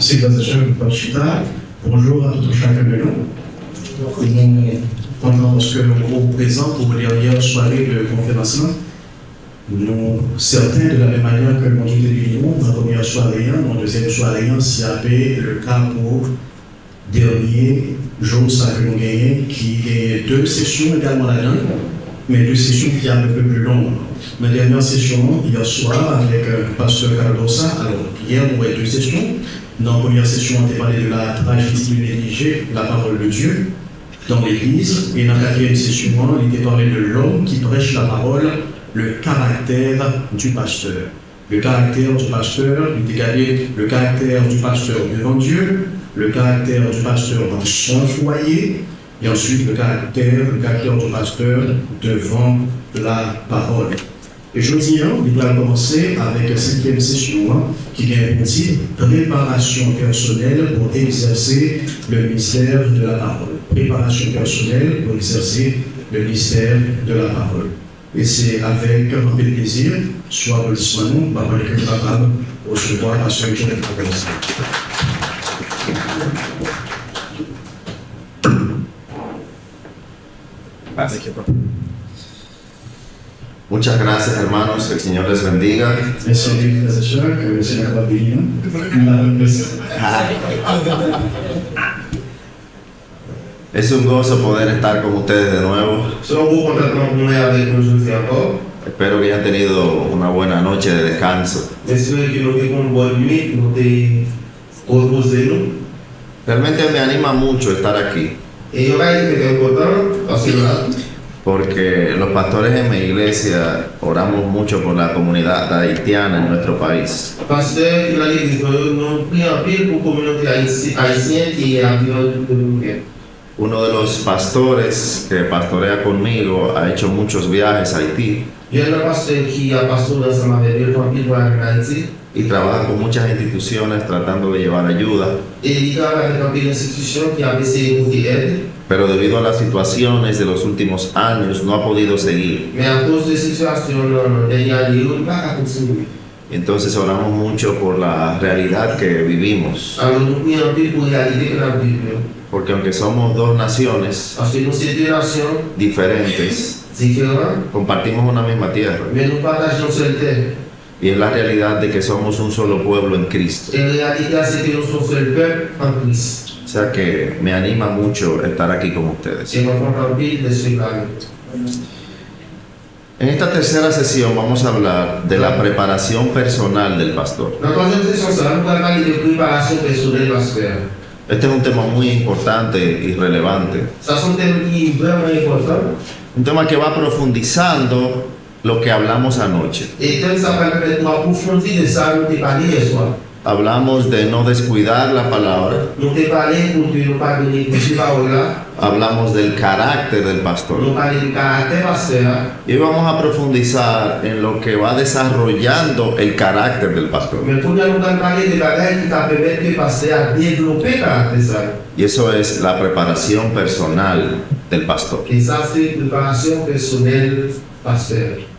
civilisation Pachita. Bonjour à tout chacun de nous. Pendant ce que nous présente pour la dernière soirée de conférence, nous, certains de la même manière que nous avons dans la première soirée, dans la deuxième soirée, s'il y avait le cas pour dernier jour ça que nous gagnons, qui est 2 sessions également là-dedans, mais 2 sessions qui sont un peu plus longues. Ma dernière session, hier soir, avec Pasteur Cardosa, alors hier, nous avons 2 sessions. Dans la première session, on a parlé de la tragédie de négliger la parole de Dieu dans l'Église, et dans la 4e session, il était parlé de l'homme qui prêche la parole, le caractère du pasteur. Le caractère du pasteur, il était gardé le caractère du pasteur devant Dieu, le caractère du pasteur dans son foyer, et ensuite le caractère du pasteur devant la parole. Et je dis, il va commencer avec la 5e session qui est un titre préparation personnelle pour exercer le ministère de la parole. Préparation personnelle pour exercer le ministère de la parole. Et c'est avec un peu de plaisir, soit applaudissement, par le que capable de recevoir la seule qui est organisée. Muchas gracias, hermanos. El Señor les bendiga. Es un gozo poder estar con ustedes de nuevo. Espero que hayan tenido una buena noche de descanso. Realmente me anima mucho estar aquí, porque los pastores en mi iglesia oramos mucho por la comunidad haitiana en nuestro país. Uno de los pastores que pastorea conmigo ha hecho muchos viajes a Haití y trabaja con muchas instituciones tratando de llevar ayuda. Pero debido a las situaciones de los últimos años no ha podido seguir. Entonces oramos mucho por la realidad que vivimos. Porque aunque somos 2 naciones diferentes, compartimos una misma tierra. Y es la realidad de que somos un solo pueblo en Cristo. O sea que me anima mucho estar aquí con ustedes. En esta tercera sesión vamos a hablar de la preparación personal del pastor. Este es un tema muy importante y relevante. Un tema que va profundizando lo que hablamos anoche. Hablamos de no descuidar la palabra. Hablamos del carácter del pastor. Y hoy vamos a profundizar en lo que va desarrollando el carácter del pastor. Y eso es la preparación personal del pastor.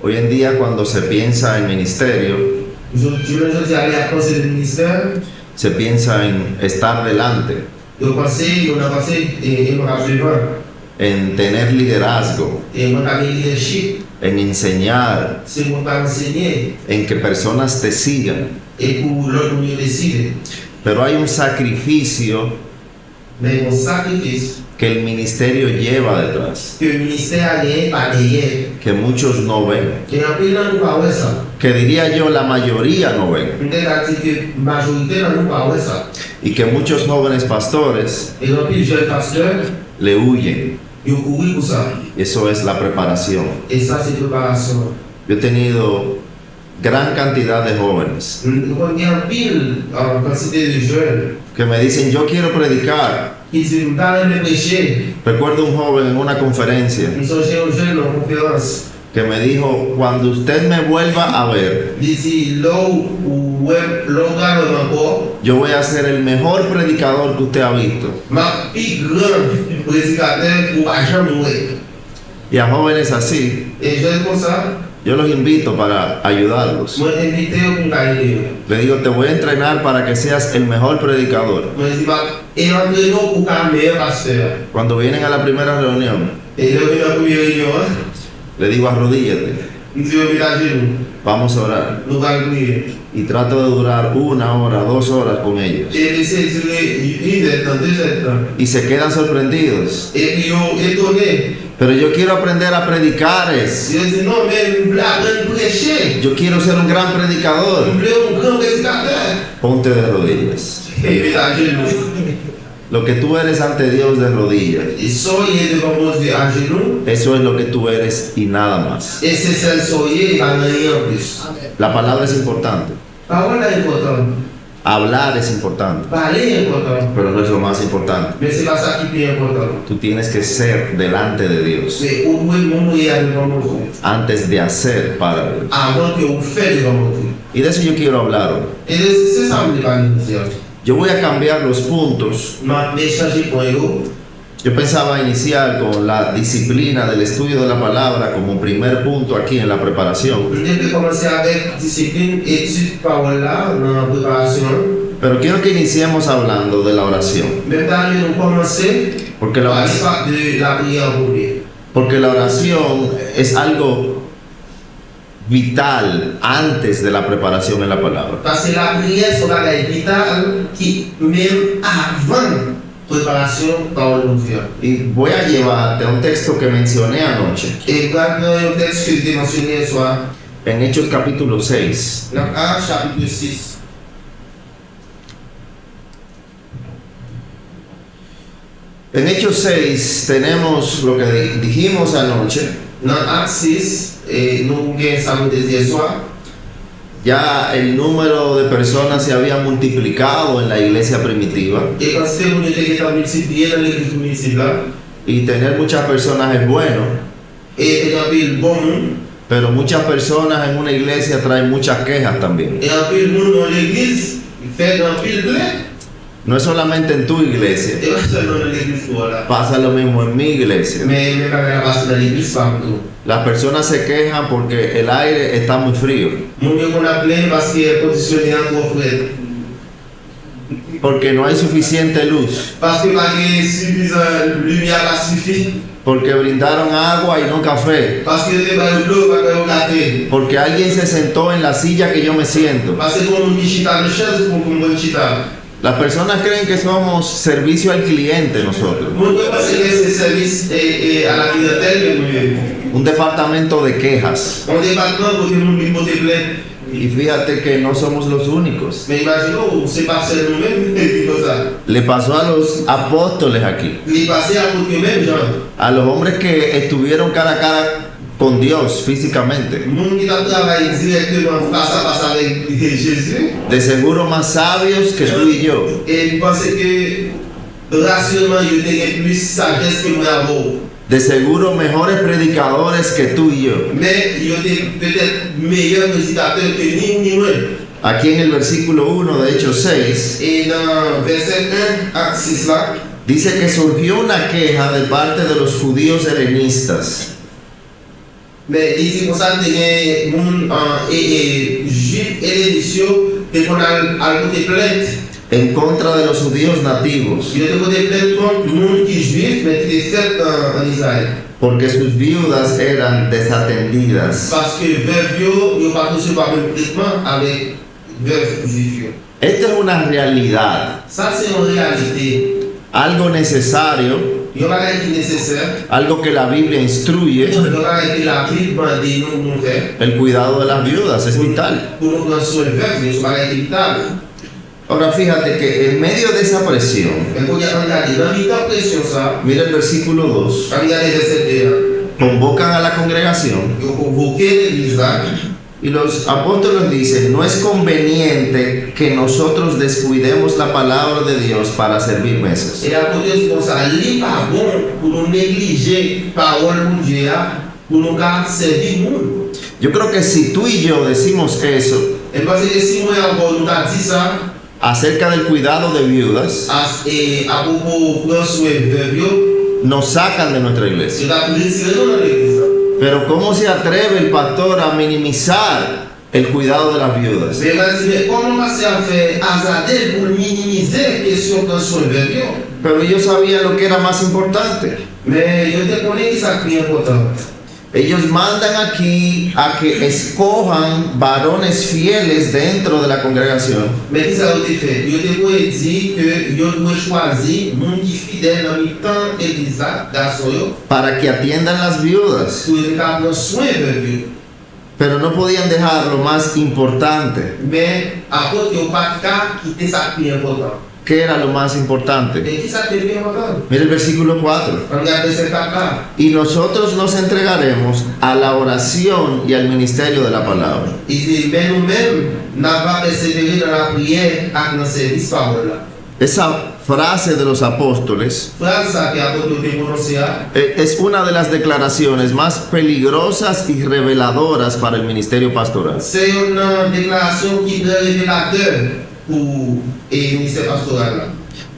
Hoy en día, cuando se piensa en ministerio, se piensa en estar delante, en tener liderazgo, en enseñar, en que personas te sigan. Pero hay un sacrificio que el ministerio lleva detrás, que muchos no ven, que diría yo la mayoría no ven, y que muchos jóvenes pastores le huyen. Eso es la preparación. Yo he tenido gran cantidad de jóvenes que me dicen: yo quiero predicar. Recuerdo un joven en una conferencia que me dijo: cuando usted me vuelva a ver, yo voy a ser el mejor predicador que usted ha visto. Y a jóvenes así Yo los invito para ayudarlos. Moi invité pour aider. Le digo, te voy a entrenar para que seas el mejor predicador. Moi dis pas et entraînons pour qu'un meilleur pasteur. Cuando vienen a la primera reunión, Et là vient la première réunion. le digo, arrodíllate, Nous disons mettre à genoux. vamos a orar. Nous allons prier. Y trato de durar 1 hora, 2 horas con ellos. Et laisser durer 1 heure, 2 heures. Y se quedan sorprendidos. Et puis ils étonnés. Pero yo quiero aprender a predicar. Je dis non, mais nous voulons apprendre à prêcher. Yo quiero ser un gran predicador. Nous voulons un grand prédicateur. Ponte de rodillas. Et mettre à genoux. Lo que tú eres ante Dios de rodillas, Et soyez devant mon Dieu à genoux. eso es lo que tú eres y nada más. Et c'est celle soyez, il n'y a rien en plus. La palabra es importante. Parole est importante. Hablar es importante. Parler est important. Pero no es lo más importante. Mais c'est pas ça qui est important. Tú tienes que ser delante de Dios Mais au moins, mourir devant mon Dieu. antes de hacer para Dios. Avant que vous faites devant mon Dieu. Y de eso yo quiero hablar hoy. Et c'est ça que je vais dire. Yo voy a cambiar los puntos. Mais changer pour eux. Yo pensaba iniciar con la disciplina del estudio de la palabra como primer punto aquí en la preparación. Je vais commencer avec discipline, étude, parole là, dans la préparation. Pero quiero que iniciemos hablando de la oración. Même temps, nous commencer Porque la par oración, l'histoire de la prière pour lui. porque la oración es algo vital antes de la preparación en la palabra. Parce que la prière, c'est un bagage vital qui, même avant préparation, parole de Dieu. Y voy a llevarte a un texto que mencioné anoche, Et quand le texte que j'ai mentionné ce soir, en Hechos capítulo 6. dans Actes chapitre 6, En Hechos 6 tenemos lo que dijimos anoche. dans Actes 6, et nous avons samedi hier soir, Ya el número de personas se había multiplicado en la iglesia primitiva et quand c'était pour nous qui est multiplié dans l'église municipale, y tener muchas personas es bueno, et il y a un peu bon monde, pero muchas personas en una iglesia traen muchas quejas también. et un peu le monde dans l'église, il fait un peu de blé, No es solamente en tu iglesia, et pas seulement dans l'église pour là. pasa lo mismo en mi iglesia. Mais même quand on passe dans l'église, partout. Las personas se quejan porque el aire está muy frío, Mon Dieu, on a plein parce qu'il est positionné encore frais. porque no hay suficiente luz, Parce que pas de suffisant lumière pas suffit. porque brindaron agua y no café, Parce que les pas de l'eau, pas de café. porque alguien se sentó en la silla que yo me siento. Parce que mon qui chita de chaise pour qu'on chita. Las personas creen que somos servicio al cliente nosotros, Mon Dieu, parce que c'est service et à la clientèle que nous un departamento de quejas. on département pour que nous lui porter plainte. Y fíjate que no somos los únicos. Mais imaginons, c'est pas seul nous-mêmes qui vivons ça. Le pasó a los apóstoles aquí, Il est passé à côté même, genre. a los hombres que estuvieron cara a cara con Dios físicamente. Le monde qui a travaillé directement face à face avec Jésus. De seguro más sabios que tú y yo. Et il pensait que rationnellement, il y a plus sagesse que nous avons. De seguro mejores predicadores que tú y yo. Mais il y a peut-être meilleur prédicateur que ni moi. Aquí en el versículo 1 de Hechos 6 Et dans verset 1 à 6 là, dice que surgió una queja de parte de los judíos helenistas mais il dit comme ça, il y a des gens juifs et les messieurs qui ont à côté plainte. en contra de los judíos nativos, Il y a des côté plainte contre le monde qui est juif, mais qui est fait en Israël. porque sus viudas eran desatendidas. Parce que veuve, ils n'ont pas touché par le traitement avec veuve juif. Esta es una realidad, Ça, c'est une réalité. algo necesario, Il y a pas qui est nécessaire. algo que la Biblia instruye. Il y a pas que la Bible m'a dit nous faire. El cuidado de las viudas es vital. Pour nous prendre soin de veuve, mais c'est pas vital. Ahora fíjate que en medio de esa presión, Mais quand il y a regardé dans l'état pression ça, mira el versículo 2, quand il y a les versets convocan a la congregación ils ont convoqué l'église là. y los apóstoles dicen, no es conveniente que nosotros descuidemos la palabra de Dios para servir mesas. Et la côté c'est comme ça, il n'est pas bon pour nous négliger la parole de Dieu, pour nous servir le monde. Yo creo que si tú y yo decimos eso Et parce que si moi encore nous a dit ça, acerca del cuidado de viudas, à propos de prendre soin de veuve, nos sacan de nuestra iglesia. c'est la police dans l'église. Pero ¿cómo se atreve el pastor a minimizar el cuidado de las viudas? Mais comment passer à faire hasarder pour minimiser la question de son verbier? Pero ellos sabían lo que era más importante. Mais je te connais que ça est important. Ellos mandan aquí a que escojan varones fieles dentro de la congregación Mais qui ça a été fait? Je te pourrais dire que je dois choisir mon qui fidèle dans le temps église là, garçon yo, para que atiendan las viudas. pour le prendre soin verbier. Pero no podían dejar lo más importante. Mais après il n'y a pas de cas qui était ça qui est important. ¿Qué era lo más importante? Et qui ça devient important? Mira el versículo 4. Regardez cet cas. Y nosotros nos entregaremos a la oración y al ministerio de la palabra. Il dit, mais nous-mêmes, n'avons pas persévéré dans la prière et dans le service parole là. Esa frase de los apóstoles Phrase ça qui a été prononcée, es una de las declaraciones más peligrosas y reveladoras para el ministerio pastoral. c'est une déclaration qui est révélateur pour le ministère pastoral là.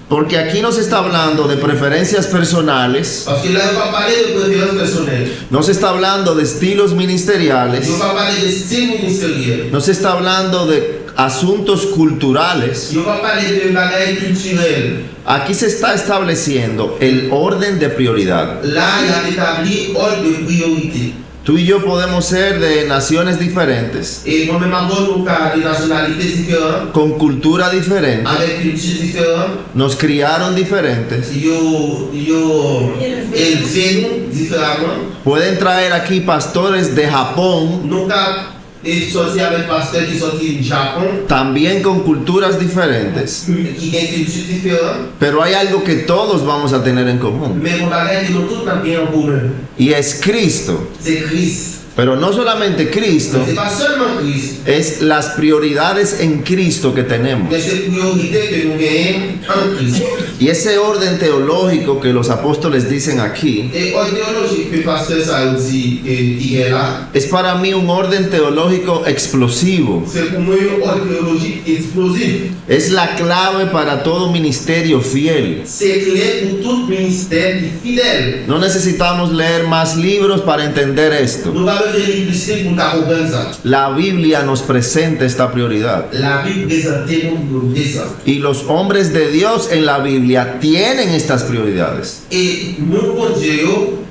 Porque aquí no se está hablando de preferencias personales, Parce que là, on ne va pas parler de préférence personnelle. no se está hablando de estilos On ne ministeriales, va pas parler de style ministériel. no se está hablando de asuntos culturales. On ne va pas parler de bagaille culturelle. Aquí se está estableciendo el orden de prioridad. Là, il a établi ordre de priorité. Tú y yo podemos ser de naciones diferentes, Et moi-même, nous avons des nationalités différentes, con cultura diferente, avec cultures différentes. nos criaron diferentes. Yo élevé différemment. Pueden traer aquí pastores de Japón, Nous avons sorti avec pasteur qui sorti du Japon, también con culturas diferentes. qui ont une culture différente. Pero hay algo que todos vamos a tener en común, Mais on va dire que nous tous avons bien en commun. y es Cristo. C'est Christ. Pero no solamente Cristo, C'est pas seulement Christ, es las prioridades en Cristo que tenemos. mais c'est priorité que nous gagnons en Christ. Y ese orden teológico que los apóstoles dicen aquí, Et en théologie que pasteur ça dit qui est là, es para mí un orden teológico explosivo. c'est pour moi une ordre théologique explosif. Es la clave para todo ministerio fiel. C'est clé pour tout ministère fidèle. No necesitamos leer más libros para entender esto. Nous avons besoin de plus pour comprendre ça. La Biblia nos presenta esta prioridad. La Bible présente nous ça. Y los hombres de Dios en la Biblia tienen estas prioridades, Et mon bon Dieu,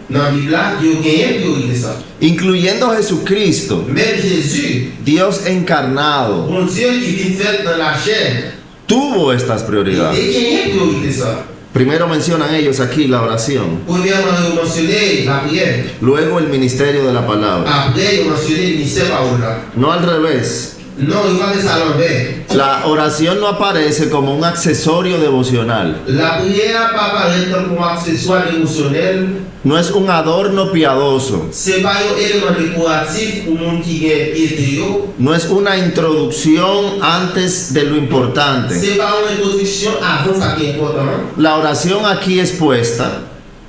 dans la Bible, il y a une priorité ça. incluyendo Jesucristo, Même Jésus, Dios encarnado, bon Dieu qui vit fait dans la chair, tuvo estas et prioridades. il y a une priorité ça. Primero mencionan ellos aquí la oración, Premièrement, il a mentionné la prière. luego el ministerio de la palabra. Après, il a mentionné le ministère parole là. No al revés. Non, il va faire ça à l'envers. La oración no aparece como un accesorio devocional, La prière pas apparaître comme un accessoire émotionnel. no es un adorno piadoso, C'est pas un élément décoratif pour monde qui est piété. no es una introducción antes de lo importante. C'est pas une introduction avant ça qui est important. La oración aquí es puesta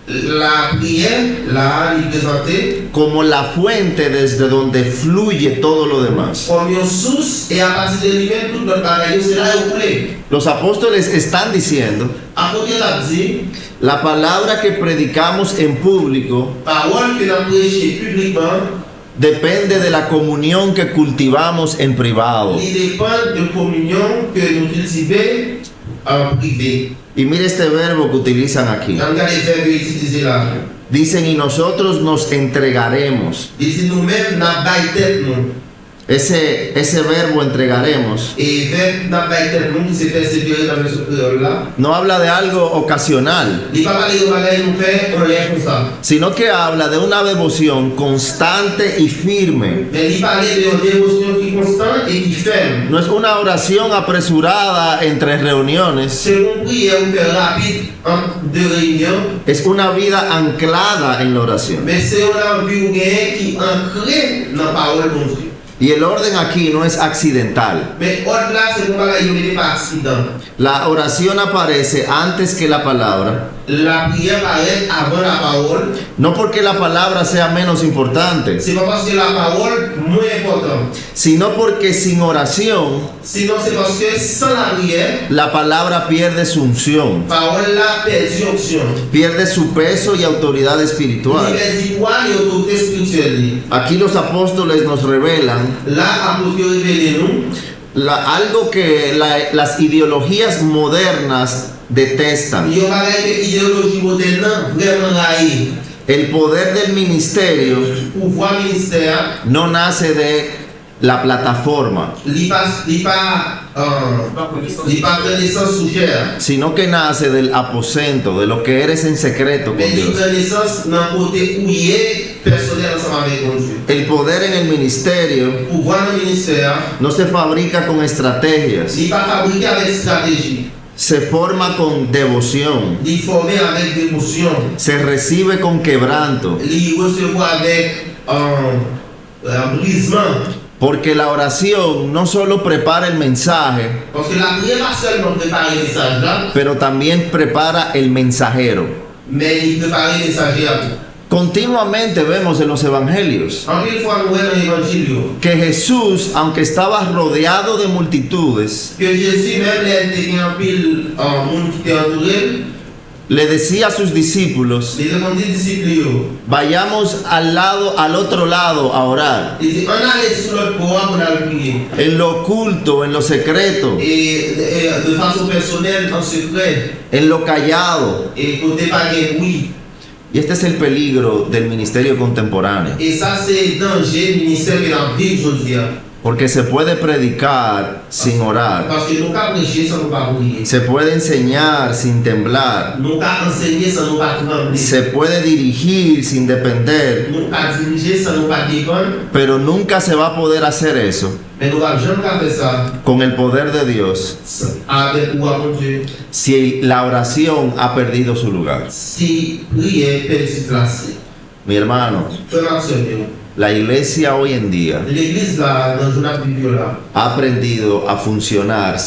La prière, là, il est présenté como la fuente desde donde fluye todo lo demás. comme une source et à partir de lui-même, tout notre bagaille sera écoulé. Los apóstoles están diciendo, À côté de la dit, la palabra que predicamos en público parole que nous avons prêchée publiquement, depende de la comunión que cultivamos en privado. il dépend de communion que nous cultivons en privé. Y mire este verbo que utilizan aquí. Regardez les verbes utilisés là. Dicen, y nosotros nos entregaremos. Il dit nous-mêmes, n'a pas tête nous. Ese verbo entregaremos Et verbe n'a pas tête nous qui s'est persévéré dans le supérieur là. no habla de algo ocasional, Il ne parle pas de bagaille nous fait, on l'air comme ça. sino que habla de una devoción constante y firme. Mais il parlait de dévotion qui est constante et qui ferme. No es una oración apresurada entre reuniones, C'est une prière ou faire rapide entre deux réunions, es una vida anclada en la oración. mais c'est une vie ou gain qui est ancrée dans la parole de Dieu. Y el orden aquí no es accidental. Mais ordre là, c'est pour pas y par accident. La oración aparece antes que la palabra, La prière paraît avant la parole. no porque la palabra sea menos importante, C'est pas parce que la parole est moins importante. sino porque sin oración Sinon, c'est parce que sans la prière, la palabra pierde su unción, la parole là perd onction. pierde su peso y autoridad Il espiritual. perd pouvoir et autorité spirituelle. Aquí los apóstoles nos revelan Là, apôtre révélé nous, algo que las ideologías modernas detestan. il y a une idéologie moderne vraiment raillée. El poder del ministerio Pouvoir ministère, no nace de la plataforma, il pas connaissance sous chair. sino que nace del aposento, de lo que eres en secreto con Mais il Dios. connaissance dans le côté où il est personnel ensemble avec mon Dieu. El poder en el ministerio Pouvoir dans le ministère, no se fabrica con estrategias, il pas fabriqué avec stratégie. se forma con devoción, Il formé avec dévotion. se recibe con quebranto, Il recevoir avec un brisement. porque la oración no solo prepara el mensaje, Parce que la prière pas seulement préparer le message là, pero también prepara el mensajero. mais il prépare le messager à tout. Continuamente vemos en los evangelios En pile fois, nous voyons dans l'évangile que Jesús, aunque estaba rodeado de multitudes, que Jésus, même les était en pile monde qui était entouré, le decía a sus discípulos: les demandait aux disciples, vayamos al otro lado a orar, il dit on allait sur l'autre bord pour aller prier. en lo oculto, en lo secreto, Et de façon personnelle, en secret, en lo callado. et côté pas de bruit. Y este es el peligro del ministerio contemporáneo, Et ça, c'est danger ministère de la vie aujourd'hui. porque se puede predicar sin orar, Parce que nous pas prêcher sans nous pas prier. se puede enseñar sin temblar, Nous pas enseigner sans nous pas trembler. se puede dirigir sin depender, Nous pas diriger sans nous pas dépendre. pero nunca se va a poder hacer eso Mais nous pas jamais faire ça con el poder de Dios avec pouvoir mon Dieu. si la oración ha perdido su lugar. Si prière perd ses place. Mi hermano, Frère et sœur, la iglesia hoy en día l'église là, dans le journal biblique là, ha aprendido a funcionar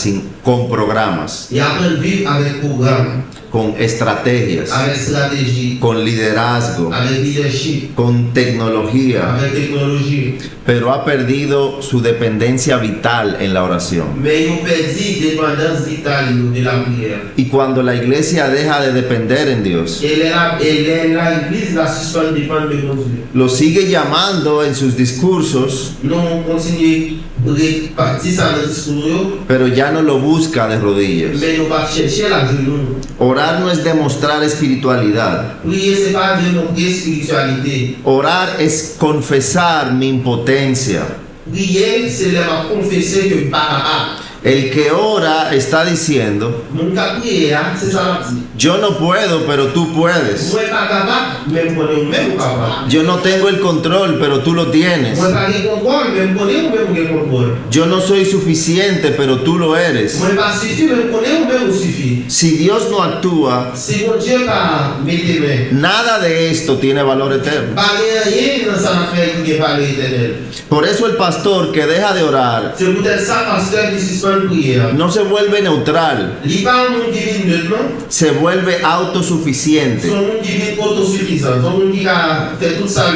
con programas, il apprend à vivre avec programme, con estrategias, avec stratégie, con liderazgo, avec leadership, con tecnología, avec technologie. pero ha perdido su dependencia vital en la oración. Mais ils ont perdu dépendance vitale de la prière. Y cuando la iglesia deja de depender en Dios, Et l'église la suspend dépend de mon Dieu. lo sigue llamando en sus discursos, Nous continuons à répartir ça dans le discours, pero ya no lo busca de rodillas. mais nous pas chercher la genou. Orar no es demostrar espiritualidad. Prier, ce n'est pas démontrer spiritualité. Orar es confesar mi impotencia. Prier, c'est leur confesser que par El que ora está diciendo: mon cas prier, c'est ça la dit. yo no puedo, pero tú puedes. Moi pas capable, même connaît même capable. Yo no tengo el control, pero tú lo tienes. Moi pas de contrôle, même connaît même contrôle. Yo no soy suficiente, pero tú lo eres. Moi pas suffit, même connaît même suffit. Si Dios no actúa, Si mon Dieu pas mettre main, nada de esto tiene valor eterno. pas rien dans sa affaire qui est pas éternel. Por eso el pastor que deja de orar C'est peut-être ça parce que qui suspend prière. no se vuelve neutral, Il pas un monde qui vit neutre, non? se vuelve autosuficiente. C'est un monde qui vit autosuffisant. C'est un monde qui a fait tout ça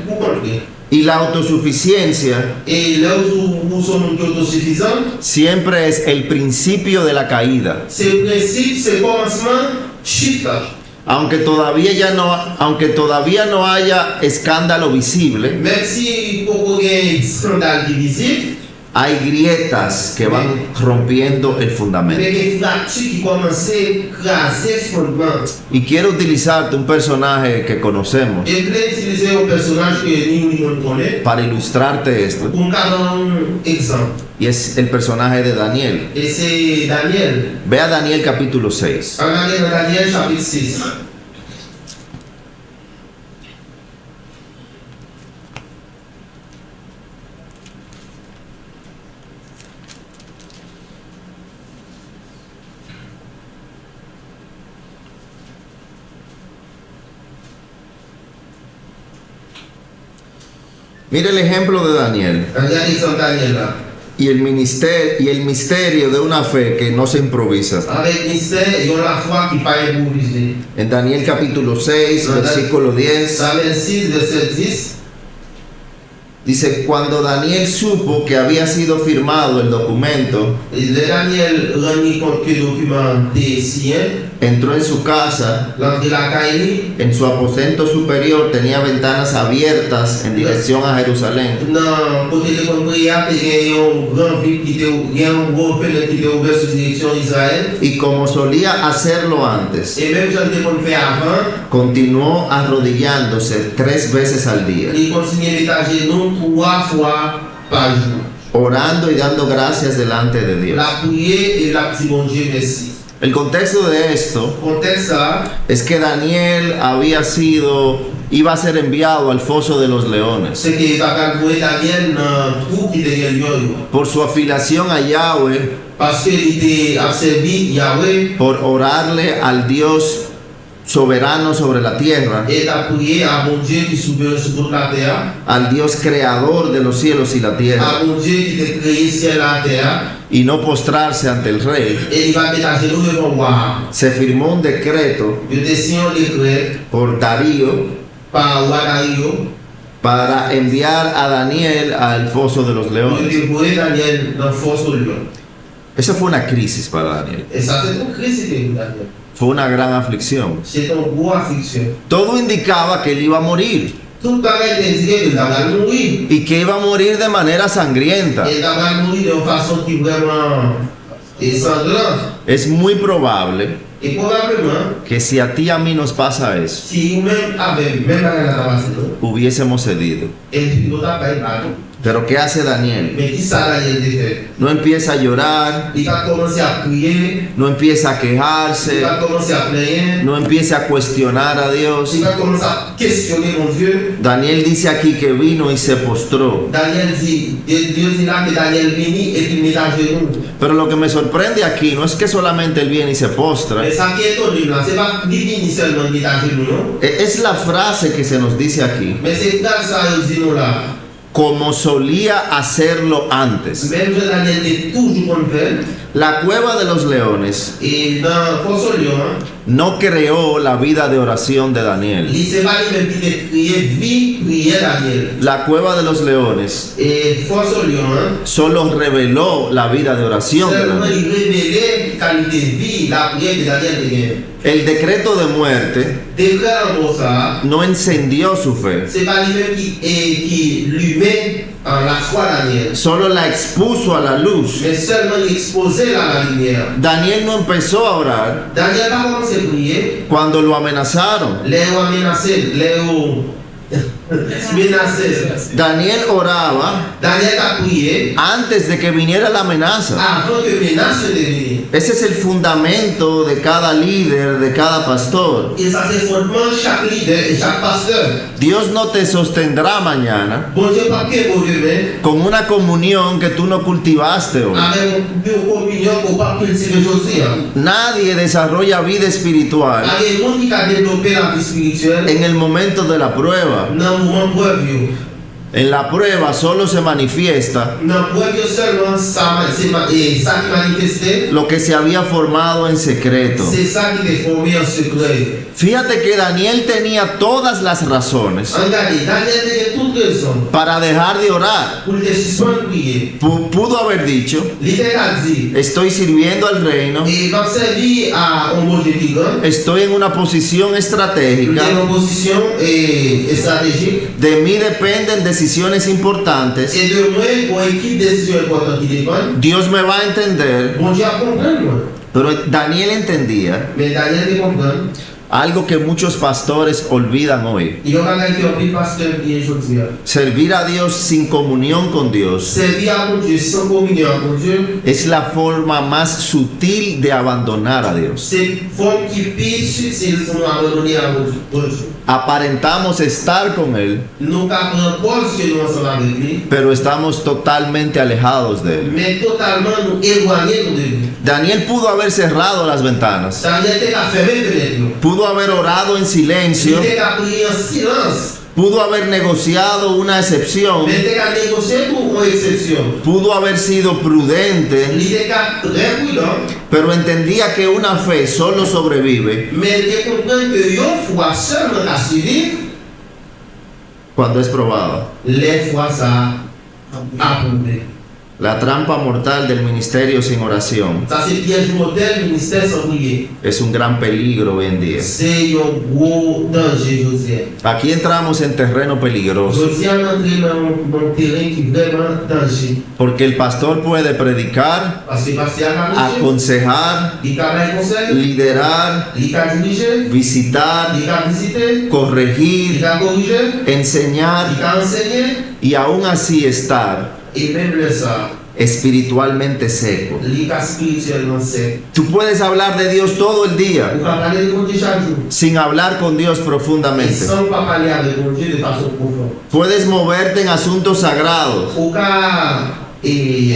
pour contrer. Y la autosuficiencia Et là où son monde qui est autosuffisant, siempre es el principio de la caída. c'est le principe, c'est le commencement, chute. Aunque todavía no haya escándalo visible, Même si il y a un scandale divisible, hay grietas que van rompiendo el fundamento. mais il y a une fracture qui commence à écraser le fondement. Y quiero utilizarte un personaje que conocemos Et je voulais utiliser un personnage que nous connaissons para ilustrarte esto, pour me donner un exemple. y es el personaje de Daniel. Et c'est Daniel. Ve a Daniel capítulo 6. Regardez dans Daniel chapitre 6. Mire el ejemplo de Daniel Regardez exemple Daniel là. y el misterio de una fe que no se improvisa. Avec mystère, ils ont la foi qui pas improvisée. En Daniel capítulo 6, versículo 10, Daniel 6, verset 10. dice, cuando Daniel supo que había sido firmado el documento, Le Daniel rendit compte que le document était signé. entró en su casa. L'entrée de la caille. En su aposento superior tenía ventanas abiertas en dirección a Jerusalén. Dans côté de la prière, il y a un grand vide qui était un gros fenêtre qui était ouvert sur direction Israël. Y como solía hacerlo antes, Et même j'en ai qu'on fait avant, continuó arrodillándose 3 veces al día, il continue d'étager nous 3 fois par jour. orando y dando gracias delante de Dios. La prière et la petite bon Dieu merci. El contexto de esto Contexte ça, es que Daniel iba a ser enviado al foso de los leones c'est que Bakal Daniel dans tout qui était lion. por su afiliación a Yahweh, Parce qu'il était a servi Yahweh por orarle al Dios soberano sobre la tierra, et a prié à bon Dieu qui souverain sur toute la terre, al Dios creador de los cielos y la tierra, à bon Dieu qui a créé ciel et la terre, y no postrarse ante el rey. et il va mettre à genoux devant moi. Se firmó un decreto Il était signé un décret por Darío par roi Dario, para enviar a Daniel al foso de los il leones. dévorait Daniel dans force au lion. Esa fue una crisis para Daniel, Et ça c'est une crise pour Daniel. fue una gran aflicción. C'est une grosse affliction. Todo indicaba que él iba a morir Tout le bagage indiquait que Daniel mourir. y que iba a morir de manera sangrienta. Et Daniel mourir d'une façon qui vraiment est sanglante. Es muy probable Et probablement, que si a ti y a mí nos pasa eso, si vous-même avez même dans la capacité, hubiésemos cedido. et puis l'autre n'a pas eu mal. Pero ¿qué hace Daniel? Mais qui ça Daniel a fait? No empieza a llorar, Il va commencer à prier, no empieza a il quejarse, va commencer à plaindre, no empieza a cuestionar a Dios. il va commencer à questionner mon Dieu. Daniel dice aquí que vino y se postró. Daniel dit, Dieu dit là que Daniel vini et qu'il met à genoux. Pero lo que me sorprende aquí no es que solamente él viene y se postra, Mais ça qui est étonnant là, c'est pas qu'il vini seulement il met à genoux, non? es la frase que se nos dice aquí, Mais c'est dans ça il dit nous là. como solía hacerlo antes. Même si Daniel est toujours qu'on fait, La cueva de los leones et dans Force Lion, no creó la vida de oración de Daniel. il s'est pas lui-même qui a crié, vie, prière Daniel. La cueva de los leones Et Force Lion, solo reveló la vida de oración de seulement Daniel. il révélait qualité de vie, la prière de Daniel de guerre. El decreto de muerte Décret en ça, no encendió su fe, c'est pas lui-même qui lui met en la foi Daniel. solo la expuso a la luz. Mais seulement il exposait la lumière. Daniel no empezó a orar Daniel va commencer à prier, cuando lo amenazaron. les ont menacé, les ont menacé. Daniel oraba Daniel a prié antes de que viniera la amenaza. avant que menace de venir. Ese es el fundamento de cada líder, de cada pastor. Et ça c'est fondement chaque leader et chaque pasteur. Dios no te sostendrá mañana Bon Dieu pas que bon Dieu mais con una comunión que tú no cultivaste hoy. avec une communion qu'on pas cultiver aujourd'hui. Nadie desarrolla vida espiritual Il y a des gens qui ont développé la vie spirituelle en el momento de la prueba. dans le moment preuve. En la prueba solo se manifiesta Dans preuve seulement ça qui manifesté, lo que se había formado en secreto. c'est ça qui est formé en secret. Fíjate que Daniel tenía todas las razones Regardez, Daniel avait toute raison para dejar de orar. pour le suspendre prier. Pudo haber dicho, L'idée a dit, estoy sirviendo al reino, et il va servir à un mot de Dieu. estoy en una posición estratégica, Une position stratégique. de mí dependen decisiones importantes, Et de moi, pour équipe décision importante qui dépend, Dios me va a entender. bon Dieu comprend moi. Pero Daniel entendía Mais Daniel ne comprend. algo que muchos pastores olvidan hoy. Il y a un bagage qui a pris pasteur bien aujourd'hui. Servir a Dios sin comunión con Dios Servir à mon Dieu sans communion à mon Dieu, es la forma más sutil de abandonar a Dios. c'est une forme qui pisse s'ils sont abandonnés à mon Dieu. Aparentamos estar con Él, Nous apprenons pas ce que nous sommes avec lui, pero estamos totalmente alejados de Él. mais totalement nous éloignés de lui. Daniel pudo haber cerrado las ventanas, Daniel était à fermer fenêtre. pudo haber orado en Il silencio, était à prier en silence. Pudo haber negociado una excepción, Mais te ka négocier pour une exception. pudo haber sido prudente, Il te ka très prudent, pero entendía que una fe solo sobrevive mais il comprend que une foi seulement à survivre, cuando es probada. les fois ça approuvé. La trampa mortal del ministerio sin oración Ça c'est piège mortel ministère sans prier. es un gran peligro hoy en día. C'est un gros danger, José. Aquí entramos en terreno peligroso, José a entré dans un terrain qui est vraiment danger. porque el pastor puede predicar, Parce que pasteur a prêché, aconsejar, il a fait conseil, liderar, il a dirigé, visitar, il a visité, il corregir, a corrigé, enseñar il a enseigné, y aún así estar et même le ça, espiritualmente seco. il a spirituellement sec. Tú puedes hablar de Dios todo el día Vous pouvez parler de Dieu chaque jour. sin hablar con Dios Et profundamente. sans pas parler avec Dieu de façon profonde. Puedes moverte en asuntos sagrados Au cas, et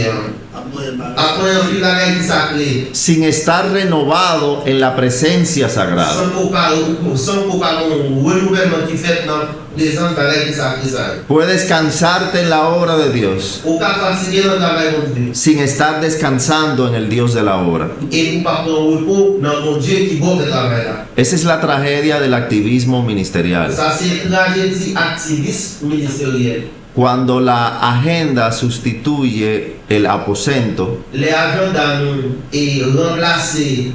après un fil avec qui s'appelait, sin estar renovado en la presencia sagrada. sans pas un renouvellement qui fait dans les gens avec qui s'appelait. Puedes cansarte en la obra de Dios Au cas fatigué dans le travail de Dieu. sin estar descansando en el Dios de la obra. Et pour pas prendre un repos dans mon Dieu qui va le travail là. Esa es la tragedia del activismo ministerial. Ça c'est tragédie activiste ministériel. Cuando la agenda sustituye el aposento, Les agendas et remplacer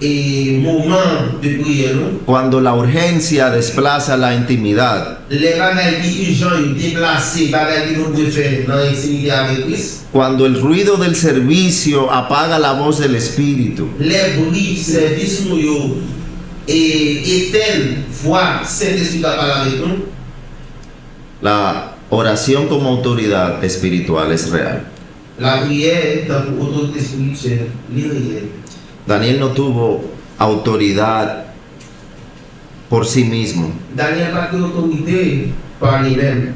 et moment de prière. cuando la urgencia desplaza la intimidad, Les bagages qui urgents ils déplacés, bagages qui nous devons faire dans l'intimité avec Christ. cuando el ruido del servicio apaga la voz del Espíritu, Les bruits service nous yo et éteignent voix Saint-Esprit qui parle avec nous. la oración como autoridad espiritual es real. La prière dans l'autorité spirituelle, l'irréel. Daniel no tuvo autoridad por sí mismo, Daniel n'a pas d'autorité par lui-même.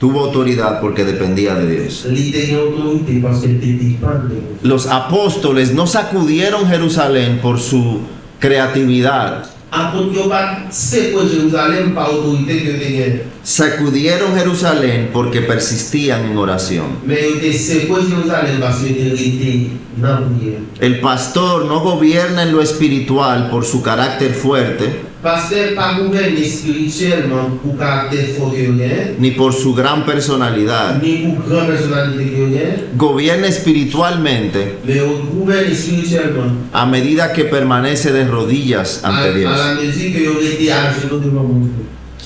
tuvo autoridad porque dependía de Dios. Il était une autorité parce qu'il dépend de Dieu. Los apóstoles no sacudieron Jerusalén por su creatividad, Après qu'il n'y a pas c'est pour Jérusalem par autorité que Dieu. sacudieron Jerusalén porque persistían en oración. Mais il était c'est pour Jérusalem parce qu'il était dans la prière. El pastor no gobierna en lo espiritual por su carácter fuerte, Parce que pas gouverner spirituellement pour caractère fort que rien, ni por su gran personalidad. ni pour grande personnalité que rien, Gobierna espiritualmente mais on gouverne spirituellement a medida que permanece de rodillas à ante Dios. la mesure que on était à genoux devant mon Dieu.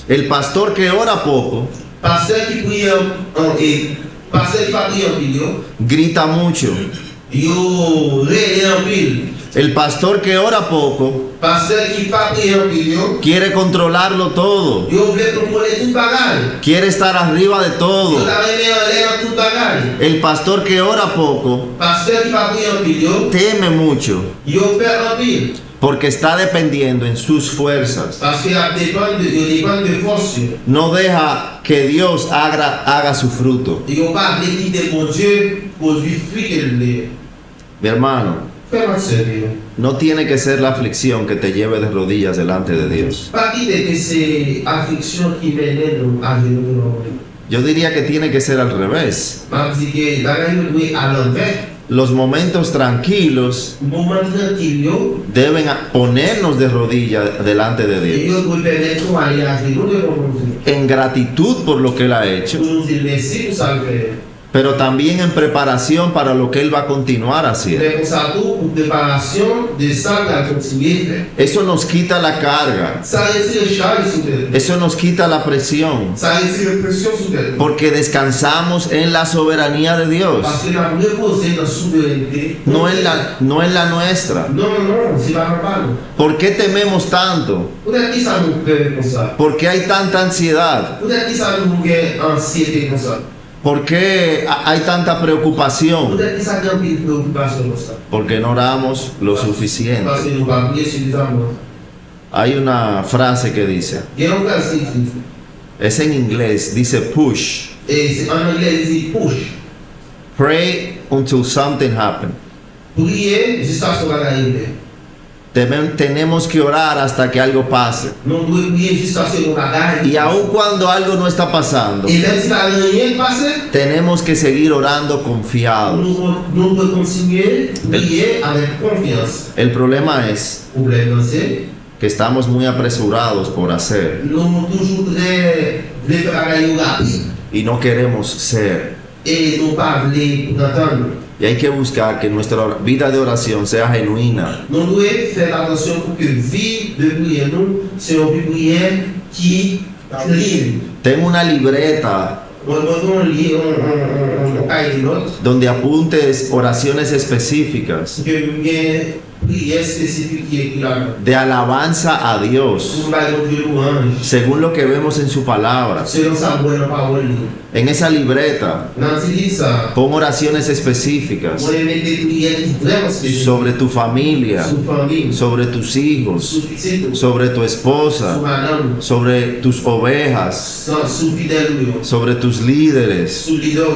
El pastor que ora poco Pasteur qui prie et pasteur qui pas prie en pile, grita mucho. yo rêve en pile. El pastor que ora poco Pasteur qui pas prie en pile, quiere controlarlo todo, yo voulais contrôler tout bagage. quiere estar arriba de Yo todo. t'avais mis en l'air tout bagage. El pastor que ora poco Pasteur qui pas prie en pile, teme mucho yo perd en pile. porque está dependiendo en sus fuerzas. Parce qu'il dépend de force. No deja que Dios haga su fruto. Ils n'ont pas quitter mon Dieu pour lui fruit qu'elle est. Mi hermano, Fais-moi sérieux. no tiene que ser la aflicción que te lleve de rodillas delante de Dios. Pas quitter que c'est affliction qui mène à genoux de l'homme. Yo diría que tiene que ser al revés. Je dis que la gagne doit à l'envers. Los momentos tranquilos Moment tranquille, deben ponernos de rodillas delante de et Dios, yo dois permettre à aller à genoux de l'homme. en gratitud por lo que Él ha hecho, Pour nous dire merci pour ça le faire. pero también en preparación para lo que Él va a continuar haciendo. Mais pour ça tout, pour préparation de ça, on va continuer à faire. Eso nos quita la carga, Ça retire le charge sur terre. eso nos quita la presión, Ça retire la pression sur terre. porque descansamos en la soberanía de Dios, Parce que la reposer dans la souveraineté. no en la nuestra. Non, non, c'est pas normal. ¿Por qué tememos tanto? Peut-être que ça nous fait comme ça. ¿Por qué hay tanta ansiedad? Peut-être que ça nous fait anxiété comme ça. ¿Por qué hay tanta preocupación? Peut-être que ça nous fait préoccupation comme ça. Porque no oramos lo suficiente. Parce que nous ne pas prier suffisamment. Hay una frase que dice, Il y a un cas ici. es en inglés, dice push. Et c'est en anglais, il dit push. Pray until something happens. Prier jusqu'à ce qu'on va arriver. Tenemos que orar hasta que algo pase. Nous devons prier jusqu'à ce qu'on bagaille. Y aun cuando algo no está pasando, Et même si la rien passe, tenemos que seguir orando confiados. nous devons continuer à prier avec confiance. El problema es Le problème, c'est que estamos muy apresurados por hacer nous toujours très voulons faire bagaille rapide y no queremos ser. et nous pas voulons entendre. Y hay que buscar que nuestra vida de oración sea genuina, Nous devons faire attention pour que vie de prière nous c'est une vie de prière qui est libre. ten una libreta On cahier de notes donde apuntes oraciones específicas que bien prière spécifique qui est écrit là. de alabanza a Dios, Pour bailler Dieu louange. según lo que vemos en su palabra. Selon sa bonne parole. En esa libreta Dans ce livre ça, pon oraciones específicas on met des prières vraiment spécifiques sobre tu familia, sur famille, sobre tus hijos, sur petite, sobre tu sur esposa, madame, sobre tus ovejas, sur fidèle, sobre tus líderes. sur leader.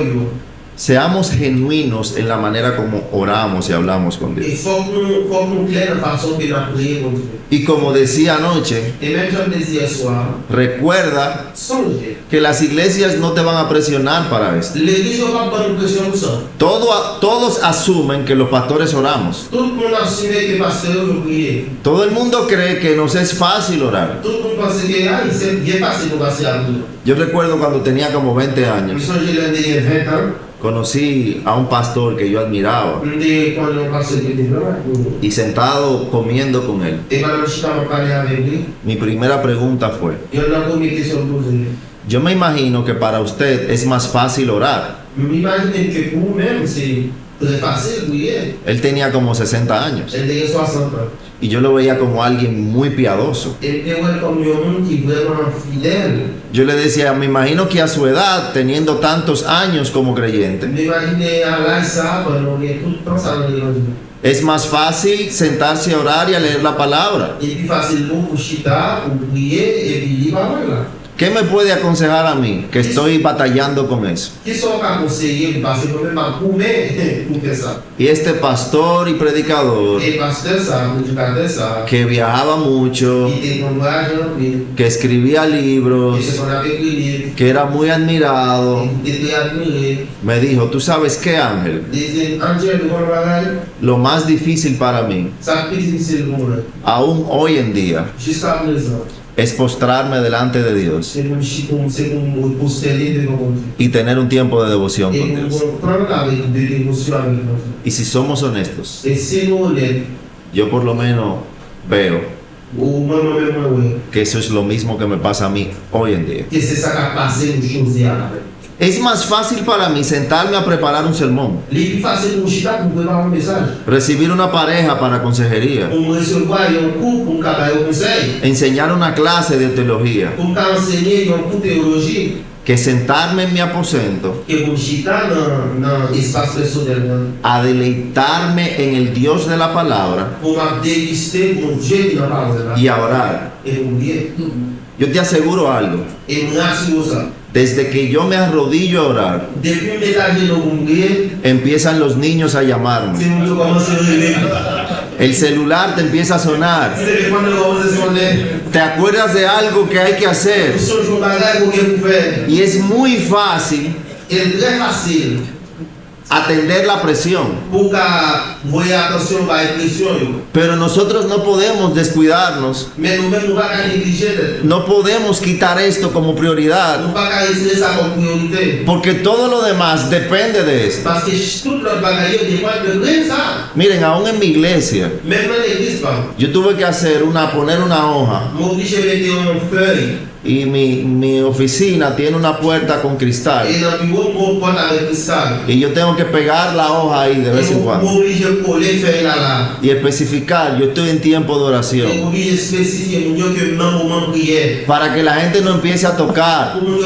Seamos genuinos en la manera como oramos y hablamos con Il Dios. faut que nous clair la façon que nous prions contre Dieu. Y como decía anoche, Et même comme je disais hier soir, recuerda songez. que las iglesias no te van a presionar para esto. L'église n'a pas bonne pression pour ça. Todos asumen que los pastores oramos. Tout le monde assume que le pasteur veut prier. Todo el mundo cree que nos es fácil orar. Tout le monde pense que c'est bien passé pour passer à Dieu. Yo recuerdo cuando tenía como 20 Je años, songe l'année il y a 20 ans, conocí a un pastor que yo admiraba quand on passait de développement. y sentado comiendo con él, Et quand je t'en parlais avec lui, mi primera pregunta fue, il y a une première question posée. yo me imagino que para usted es más fácil orar. M'imagine que pour vous-même, c'est très facile de prier. Él tenía como 60 años Elle a 60 ans. y yo lo veía como alguien muy piadoso. Et puis, ouais, comme il y a un monde qui est vraiment fidèle, Yo le decía, me imagino que a su edad, teniendo tantos años como creyente, m'imagine à l'âge ça, pendant que tout le temps ça dans l'évangile. es más fácil sentarse a orar y a leer la palabra. Et puis facile pour chita, pour prier, et puis lire la parole. ¿Qué me puede aconsejar a mí que estoy batallando con eso? Qui sont à conseiller, parce que moi-même, pour faire ça. Y este pastor y predicador Et pasteur ça, prédicateur ça, que viajaba mucho, qui était en voyage, que escribía et libros, ce qu'on avait écrit, que era muy admirado, qui était admiré. me dijo, ¿tú sabes qué, Ángel? Des angels de bon bagage, Lo más difícil para mí, ça fait difficile pour moi. aún hoy en día, Jusqu'à présent, es postrarme delante de Dios c'est comme me posterner devant Dieu. y tener un tiempo de devoción Et con nous Dios. allons prendre avec des dévotions avec Dieu. Y si somos honestos, Et si nous honnêtes, yo por lo menos veo ou moi-même, que eso es lo mismo que me pasa a mí hoy en día. que c'est ça qui a passé une chose hier. Es más fácil para mí sentarme a preparar un sermón, Les plus facile pour chita pour préparer un message. recibir una pareja para consejería, Pour me recevoir un cours pour me cabaret au conseil. enseñar una clase de teología, Pour me enseigner un cours de théologie. que sentarme en mi aposento Que pour chita dans l'espace personnel. a deleitarme en el Dios de la palabra Pour me déguster mon Dieu qui n'a pas parlé. y a orar. Et pour prier. Yo te aseguro algo, Et me rassure ça. desde que yo me arrodillo a orar, Depuis que je dans mon prier, empiezan los niños a c'est llamarme. mon Dieu commence à rêver. El celular te empieza a sonar. Le téléphone commence à sonner. Te acuerdas de algo que hay que hacer. Nous sommes bagage pour que vous faites. Y es muy fácil Et c'est très facile atender la presión. pour que vous voyez attention à la pression. Pero nosotros no podemos descuidarnos. Mais nous-mêmes, nous ne pouvons pas négliger. No podemos quitar esto como Nous prioridad. ne pouvons pas laisser ça comme priorité. Porque todo lo demás depende de esto. Parce que tout notre bagage dépend de rien ça. Miren, aún en mi iglesia, Même dans l'église, pas. yo tuve que poner una hoja. M'oblige à mettre une feuille. Y mi oficina tiene una puerta con cristal. Et dans le bureau, mon porte avec cristal. Y yo tengo que pegar la hoja ahí de vez en cuando. M'oblige à coller feuille là. Y especificar, yo estoy en tiempo de Et oración. m'oblige à spécifier mon Dieu que dans le moment de prière. Para que la gente no empiece a tocar Pour nous,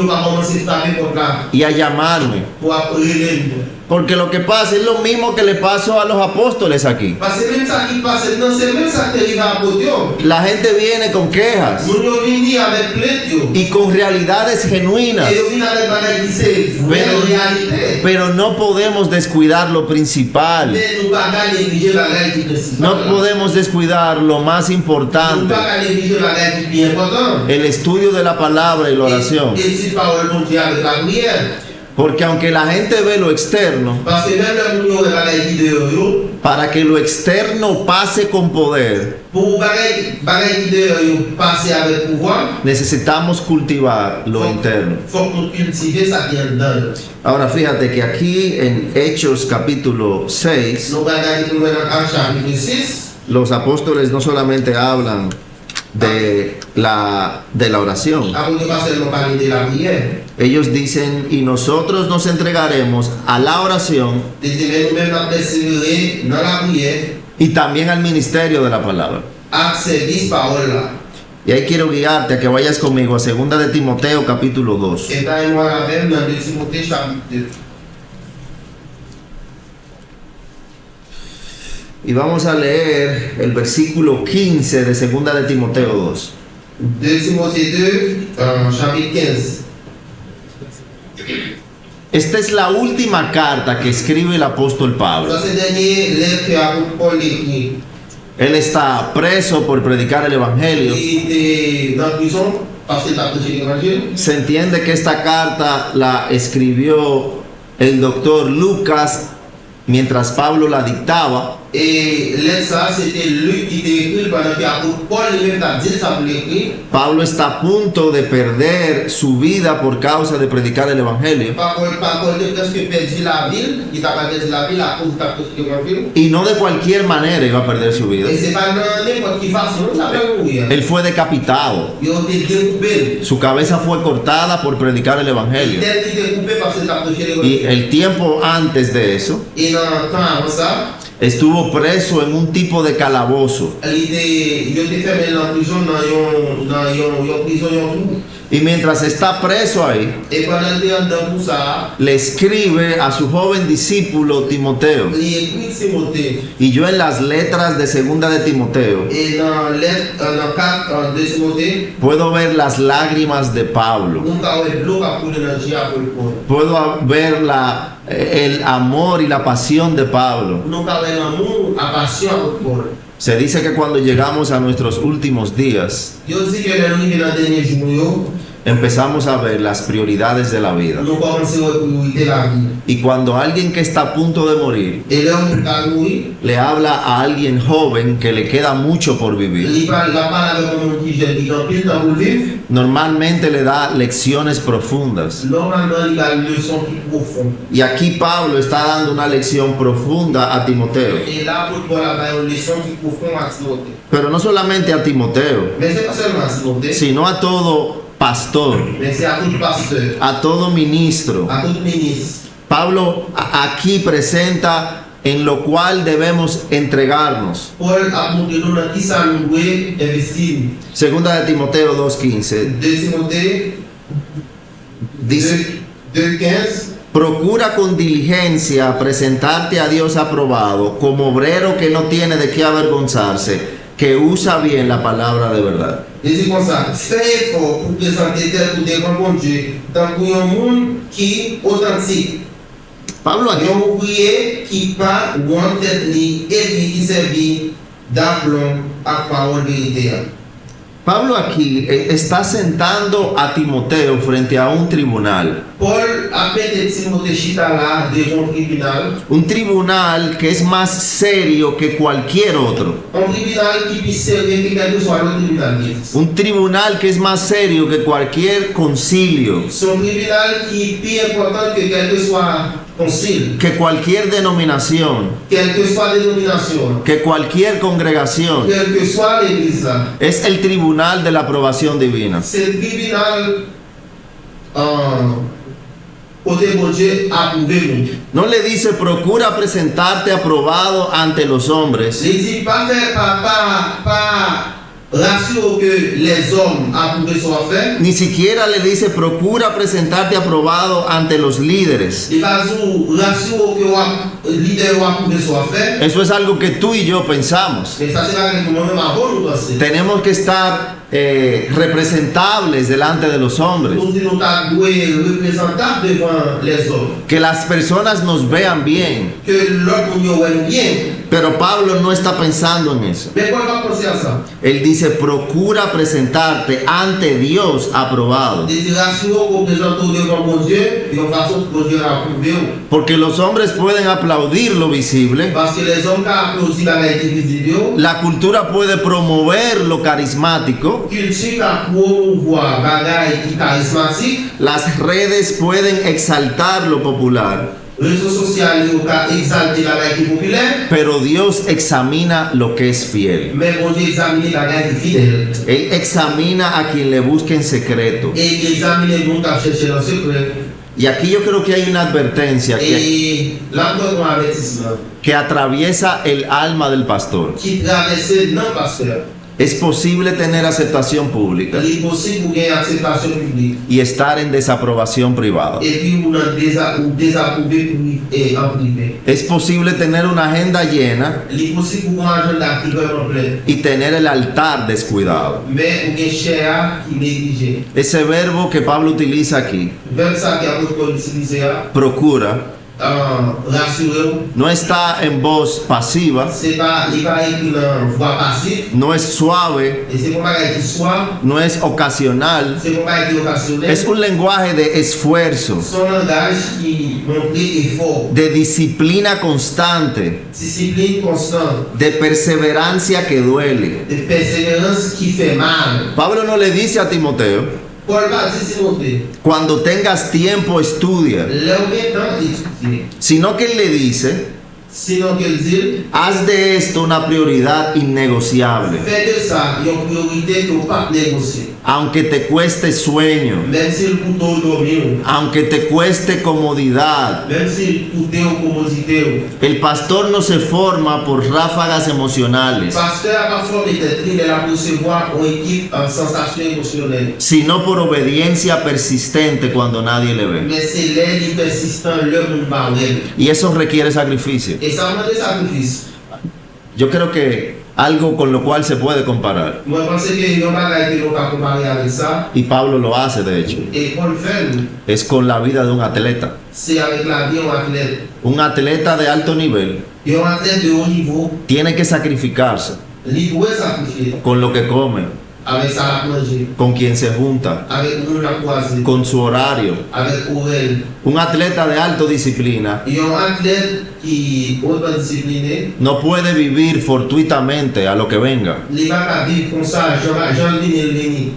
va commencer à frapper pour là. y a llamarme. Pour appeler. Porque lo que pasa es lo mismo que le pasó a los apóstoles aquí. Parce que même ça qui passe, non, c'est même ça qui arrive à apôtre. La gente viene con quejas Nous nous venons avec plainte. y con realidades genuinas, Et nous venons avec bagaille qui c'est vraie réalité. pero no podemos descuidar lo principal. Mais nous pas négliger bagaille qui principale. No podemos descuidar lo más Nous importante, pas négliger bagaille qui est important. el estudio de la palabra y la oración. Et si parole de Dieu avec la prière. Porque aunque la gente ve lo externo, Parce que même le monde bagaille qui dehors, para que lo externo pase con poder, pour bagaille qui dehors passer avec pouvoir, necesitamos cultivar lo interno. faut qu'on cultive ça qui est dedans. Ahora fíjate que aquí en Hechos capítulo 6, Nous bagaille qui nous en chapitre 6. los apóstoles no solamente hablan de la oración. Avant de passer nous parler de la prière. Ellos dicen, y nosotros nos entregaremos a la oración Désormais, nous-mêmes, nous persévérer dans la prière, y también al ministerio de la palabra. à service parole là. Y ahí quiero guiarte a que vayas conmigo a 2 de Timoteo capítulo 2. Et dans moi avec dans 2 Timothée chapitre 2. Y vamos a leer el versículo 15 de 2 de Timoteo 2. 2 Timothée 2, chapitre 15. Esta es la última carta que escribe el apóstol Pablo. Dans ce dernier lettre que l'apôtre Paul écrit, Él está preso por predicar el evangelio. il était dans la prison parce qu'il a prêché l'évangile. Se entiende que esta carta la escribió el doctor Lucas mientras Pablo la dictaba. Et lettre ça, c'était Luc qui était écrit pendant que l'apôtre Paul lui-même a dit ça pour l'écrire. Pablo está a punto de perder su vida por causa de predicar el evangelio. Par contre, il a presque perdu la ville, il n'a pas perdu la ville à cause de la prêché l'évangile. Y no de cualquier manera iba a perder su vida. Et c'est pas dans n'importe quelle façon, ça peut mourir. Él fue decapitado. Ils ont été découpés. Su cabeza fue cortada por predicar el evangelio. Tête qui était coupée parce qu'il a prêché Y l'évangile. el tiempo antes de eso, Et dans le temps avant ça, estuvo preso en un tipo de calabozo. il était fermé dans la prison, dans une prison, tout. Y mientras está preso ahí, Et pendant qu'il est dans tout ça, le escribe a su joven discípulo Timoteo. il écrit Timothée. Y yo en las letras de 2 de Timoteo Et dans lettre, dans 4 de Timothée, puedo ver las lágrimas de Pablo. nous avons le bloc à couler dans le Dieu pour le Paul. Puedo ver el amor y la pasión de Pablo. Nous avons l'amour, la passion pour Paul. Se dice que cuando llegamos a nuestros últimos días, Je dis que les nous dans les derniers jours, empezamos a ver las prioridades de la vida. nous commençons à priorité la vie. Y cuando alguien que está a punto de morir Et l'homme qui a mouru, le habla a alguien joven que le queda mucho por vivir, il parle avec un monde qui jeune, qui a pile temps pour vivre. normalmente le da lecciones profundas. Normalement, il a une leçon qui est profonde. Y aquí Pablo está dando una lección profunda a Timoteo. Et là, pour Paul, il a une leçon qui est profonde à Timothée. Pero no solamente a Timoteo, Mais c'est pas seulement à Timothée, sino a todo pastor, mais c'est à tout pasteur, a todo ministro. à tout ministre. Pablo aquí presenta en lo cual debemos entregarnos. Paul a montré nous dans qui ça nous doit investir. 2 de Timoteo 2:15 De Timothée dice: 2:15. procura con diligencia presentarte a Dios aprobado, como obrero que no tiene de qué avergonzarse, que usa bien la palabra de verdad. Et c'est comme ça. Fais effort pour présenter tel pour devant bon Dieu, dans pour un monde qui est authentique. Pablo aquí, Un ouvrier qui pas ou en tête ni et qui servit d'aplomb à parole vérité. Pablo aquí está sentando a Timoteo frente a un tribunal. Paul appelle Timothée chita là devant un Un tribunal que es más serio que cualquier otro. Un tribunal qui puisse servir quel que soit le tribunal. Un tribunal que es más serio que cualquier concilio, C'est un tribunal qui est plus important que quel que soit concile, que cualquier denominación, quelle que soit dénomination, que cualquier congregación. quelle que soit l'église là. Es el tribunal de la aprobación divina. C'est le tribunal côté bon Dieu approuvé. No le dice procura presentarte aprobado ante los hombres, Il dit pas faire pas Rassure que les hommes approuvent son affaire. Ni siquiera le dice procura presentarte aprobado ante los líderes. Il va dire rassure que le leader va approuver son affaire. Eso es algo que tú y yo pensamos. Mais ça c'est pas que moi-même avant nous penser. Tenemos que estar representables delante de los hombres. Nous devons être représentables devant les hommes. Que las personas nos vean bien. Que l'autre nous voit bien. Pero Pablo no está pensando en eso. Mais Paul va penser à ça. Él dice, procura presentarte ante Dios aprobado. Il dit rassure qu'on présente devant mon Dieu de façon que Dieu a approuvé. Porque los hombres pueden aplaudir lo visible. Parce que les hommes qui applaudissent la réalité visible. La cultura puede promover lo carismático. Culture qui promouvoir bagaille qui charismatique. Las redes pueden exaltar lo popular. Réseaux sociaux qui exaltent la réalité populaire. Pero Dios examina lo que es fiel. Mais bon Dieu examine la réalité fidèle. Él examina a quien le busque en secreto. Et il examine les gens qui cherchent dans le secret. Y aquí yo creo que hay una advertencia Et là, nous avons un avertissement que atraviesa el alma del pastor. qui traverse non pasteur. Es posible tener aceptación pública Il est possible pour gagner acceptation publique. y estar en desaprobación privada. Et puis, on a désapprouvé en privé. Es posible tener una agenda llena Il est possible pour un agenda qui est complet. y tener el altar descuidado. Mais on a cher qui négligé. Ese verbo que Pablo utiliza aquí, Vers ça qui a beaucoup utilisé, procura, rassurer, no está en voz pasiva, c'est pas, il va écrire en voix passive. no es suave, Et c'est pour pas qu'il soit, no es ocasional, c'est pour pas qu'il occasionnel. es un lenguaje de esfuerzo, Son langage qui montre effort, de disciplina constante, discipline constante, de perseverancia que duele. de persévérance qui fait mal. Pablo no le dice a Timoteo, Paul va dire Timothée, cuando tengas tiempo estudia, l'homme est temps d'étudier. sino que él le dice, Sinon qu'il dit, haz de esto una prioridad innegociable, fais de ça une priorité que vous ne pas négocier. aunque te cueste sueño, Même si le couteau dormir, aunque te cueste comodidad. même si le couteau commodité, El pastor no se forma por ráfagas emocionales, pasteur a pas formé tête, il est là pour recevoir une équipe en sensation émotionnelle. sino por obediencia persistente cuando nadie le ve. Mais c'est l'aide persistant, l'homme ne parle. Y eso requiere sacrificio. Et ça demande des sacrifices. Yo creo que algo con lo cual se puede comparar, Moi, je pense qu'il y a un bagage que l'on peut comparer avec ça. y Pablo lo hace de hecho, Et Paul fait, es con la vida de un atleta. c'est avec la vie d'un athlète. Un atleta de alto nivel Et un athlète de haut niveau, tiene que sacrificarse il doit sacrifier con lo que come, avec sa manger, con quien se junta, avec nous la croisée, con su horario. avec Aurel. Un atleta de alta disciplina Et un athlète qui est hautement discipliné, no puede vivir fortuitamente a lo que venga. il va pas vivre comme ça, Jean Vini.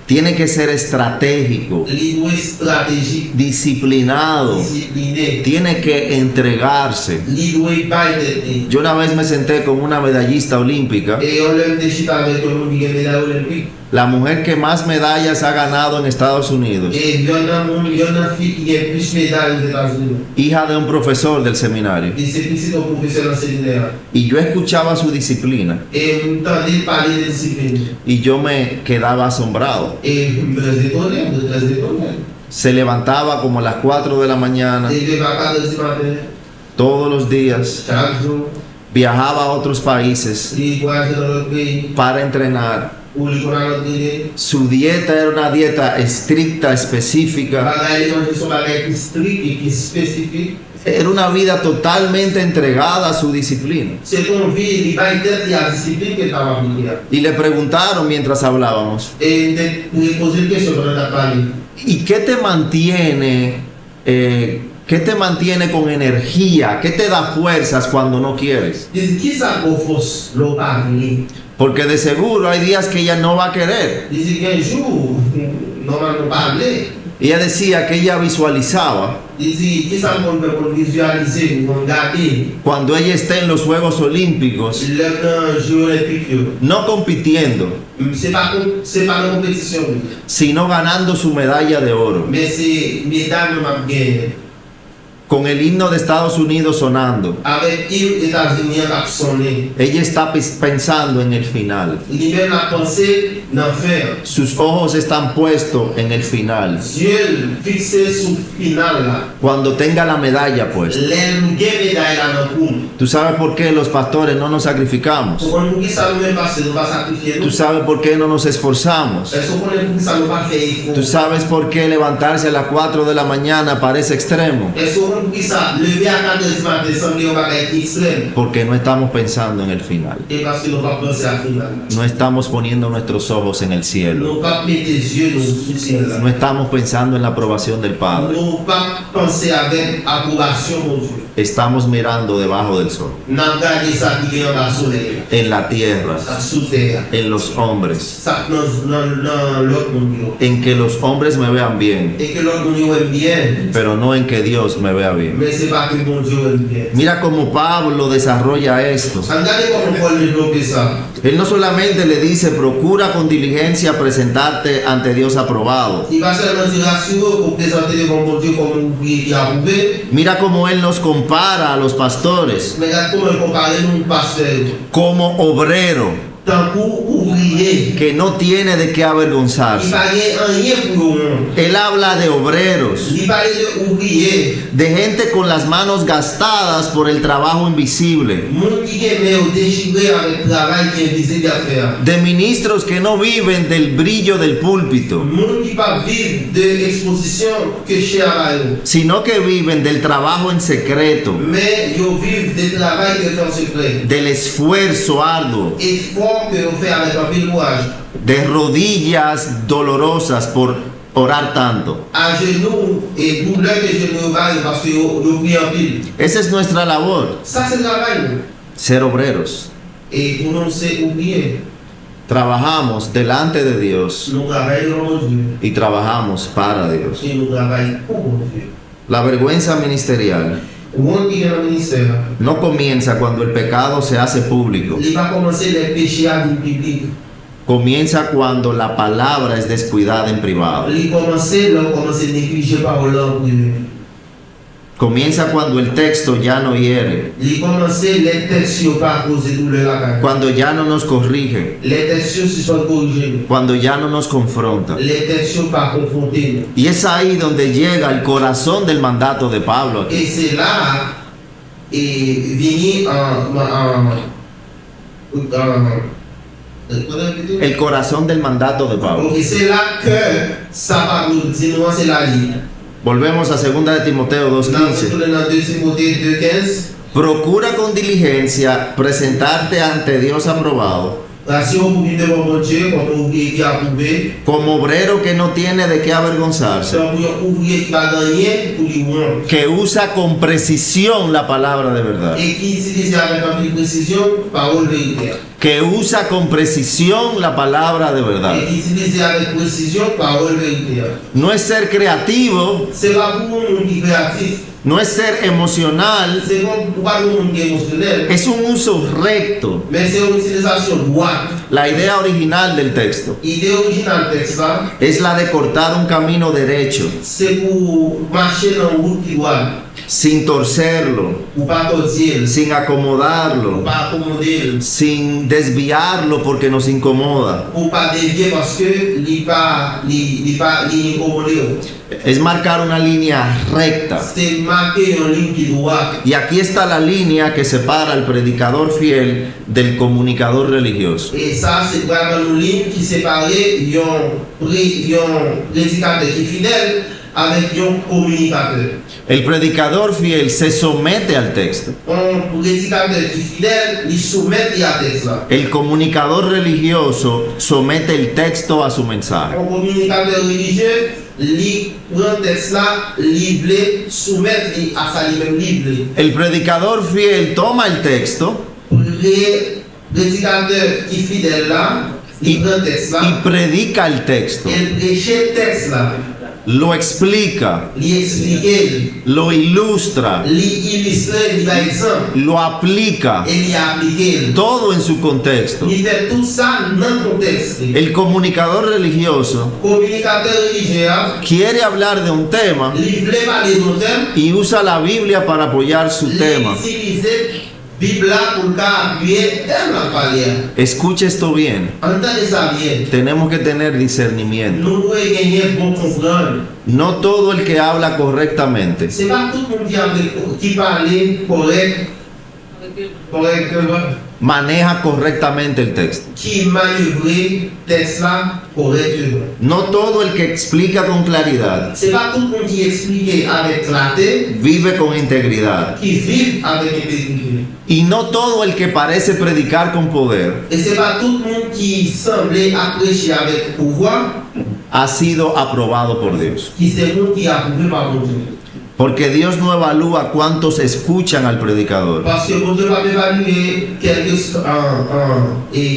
Tiene que ser estratégico, Il doit être stratégique, disciplinado, discipliné. tiene que entregarse. Il doit être bailler. Yo una vez me senté con una medallista olímpica, Et on l'a déchiré avec un monde qui est médaille olympique. la mujer que más medallas ha ganado en Estados Unidos, Et il y en a une fille qui a plus de médailles aux États-Unis. hija de un profesor del seminario. Et c'est petit un professeur en séminaire. Y yo escuchaba su disciplina Et on entendait parler de discipline. y yo me quedaba asombrado. Et je me très étonné, très étonné. Se levantaba como a las 4 de la mañana Et il va pas de ce matin, todos los días, chaque jour, viajaba a otros países il voyage dans notre pays, para entrenar. pour le connaître notre pays. Su dieta era una dieta estricta, específica. Bagaille, manger son bagaille qui est strict et qui est spécifique. Era una vida totalmente entregada a su disciplina. C'est ton vie, il va être la discipline que tu as appliquée. Y le preguntaron mientras hablábamos, Et de poser une question pendant ta parole. ¿y qué te mantiene, con energía? ¿Qué te da fuerzas cuando no quieres? Diz, qui ça qu'on force l'eau parler? Porque de seguro hay días que ella no va a querer. Diz qu'un jour, normalement parler. Ella decía que ella visualizaba Diz, qui ça qu'on peut pour visualiser, pour regarder? cuando ella esté en los Juegos Olímpicos, Le jeu olympique, no compitiendo, c'est pas une compétition, sino ganando su medalla de oro. mais c'est médaille m'a gagné. con el himno de Estados Unidos sonando. avec hymne États-Unis qui a sonné. Ella está pensando en el final. Il même la pensée d'en faire. Sus ojos están puestos en el final. Dieu fixé sur le final là. Cuando tenga la medalla puesta. Les médailles là dans le coup. ¿Tú sabes por qué los pastores no nos sacrificamos? Pour nous qui ça nous même passer, nous va sacrifier ¿Tú nous. sabes por qué no nos esforzamos? Est-ce qu'on est pour ça nous pas faire effort? ¿Tú sabes por qué levantarse a las 4 de la mañana parece extremo? Est-ce qu'on pour ça lever à 4 du matin semble un bagage extrême? Porque no estamos pensando en el final. Et parce que nous pas penser à final. No estamos poniendo nuestros ojos en el cielo. Nous pas mettre les yeux nous sur le ciel là. No estamos pensando en la aprobación del Padre. Nous pas penser avec approbation mon Dieu. Estamos mirando debajo del sol, N'a gardé ça qui est dans le soleil, en la tierra, ça sous terre, en los hombres, ça dans l'autre monde. en que los hombres me vean bien, Et que l'autre monde aime bien, pero no en que Dios me vea bien. mais c'est pas que bon Dieu aime bien. Mira cómo Pablo desarrolla esto. Regardez comment Paul développe ça. Él no solamente le dice, procura con diligencia presentarte ante Dios aprobado. Il va seulement dire rassurez pour présenter devant mon Dieu comme un ouvrier qui a approuvé. Mira cómo él nos compara a los pastores Mais regarde comment il compare nous pasteur. como obrero Tant qu'ouvrier, que no tiene de qué il avergonzarse. va rien pour le monde. Él habla de obreros, Il parle de ouvrier, de gente con las manos gastadas por el trabajo invisible, monde qui est déchiré avec le travail qui est invisible à faire. de ministros que no viven del brillo del púlpito, Monde qui pas vivre de exposition que cher à eux. sino que viven del trabajo en secreto, Mais ils vivent des travail que fait en secret. del esfuerzo arduo, Effort que vous faites avec un peu courage. de rodillas dolorosas por orar tanto. À genoux et douleur que genoux vaillent parce que vous priez en pile. Esa es nuestra labor, Ça c'est le travail. ser obreros. Et pour nous c'est oublier. Trabajamos delante de Dios Nous travaillons pour Dieu. y trabajamos para Dios. Et nous travaillons pour Dieu. La vergüenza ministerial Le monde qui est dans le ministère, no comienza cuando el pecado se hace público. il va commencer les péchés à vie publique. Comienza cuando la palabra es descuidada en privado. Il commence à négliger par l'homme privé. Comienza cuando el texto ya no hiere, Il commence les textes par causer douleur à la cuando ya no nos corrige, Les textes se sont corrigés. cuando ya no nos confronta. Les textes pas confrontés. Y es ahí donde llega el corazón del mandato de Pablo aquí. Et c'est là et venir El corazón del mandato de Pablo. et c'est là que ça parle dit nous c'est la ligne. Volvemos a 2 de Timoteo Dans 2:15. 2 Timothée 2:15, Procura con diligencia presentarte ante Dios aprobado, ration pour venir devant mon Dieu comme ouvrier qui a approuvé, como obrero que no tiene de qué avergonzarse, c'est un ouvrier qui va gagner pour lui rendre que usa con precisión la palabra de verdad, et qui utilise avec un peu de précision parole vérité. que usa con precisión la palabra de verdad. Et qui utilise avec précision parole vérité. No es ser creativo, C'est pas pour un monde qui est créatif, no es ser emocional, c'est pas pour un monde qui est émotionnel, es un uso recto. mais c'est une utilisation droite. La idea original del texto L'idée originale du texte là, es la de cortar un camino derecho, c'est pour marcher dans une route qui doit, sin torcerlo, pour pas tordir, sin pour acomodarlo, pas accommoder, sin desviarlo porque nos incomoda. pour pas dévier parce que il pas incommodé. Es marcar una línea recta. C'est marquer une ligne qui doit. Y aquí está la línea que separa al predicador fiel del comunicador religioso. Et ça, c'est vraiment une ligne qui sépare un prédicateur qui est fidèle avec un communicateur. El predicador fiel se somete al texto. Un prédicateur qui est fidèle, il soumet à texte là. El comunicador religioso somete el texto a su mensaje. Un communicateur religieux, il prend texte là, il veut soumettre à sa lui-même livre. El predicador fiel toma el texto Le prédicateur qui est fidèle là, il prend texte là, y predica el texto. il prêche texte là. lo explica, li explique, lo ilustra, li illustre, li ba exemple, lo aplica, et li applique. todo en su contexto. Il fait tout ça dans le contexte. El comunicador religioso Communicateur religieux, quiere hablar de un tema il voulait parler d'un thème, y usa la Biblia para apoyar su tema. il utilisait Bible pour appuyer thème à parler. Escuche esto bien. Entendez ça bien. Tenemos que tener discernimiento. Nous devons gagner pour comprendre. No todo el que habla correctamente C'est pas tout le monde qui parle correctement, maneja correctamente el texto. qui manœuvre texte là correctement. No todo el que explica con claridad C'est pas tout le monde qui explique avec clarté, vive con integridad. qui vit avec intégrité. Y no todo el que parece predicar con poder Et c'est pas tout le monde qui semblait apprécier avec pouvoir, ha sido aprobado por Dios. qui c'est le monde qui a approuvé par mon Dieu. Porque Dios no evalúa cuántos escuchan al predicador, Parce que mon Dieu va évaluer quelques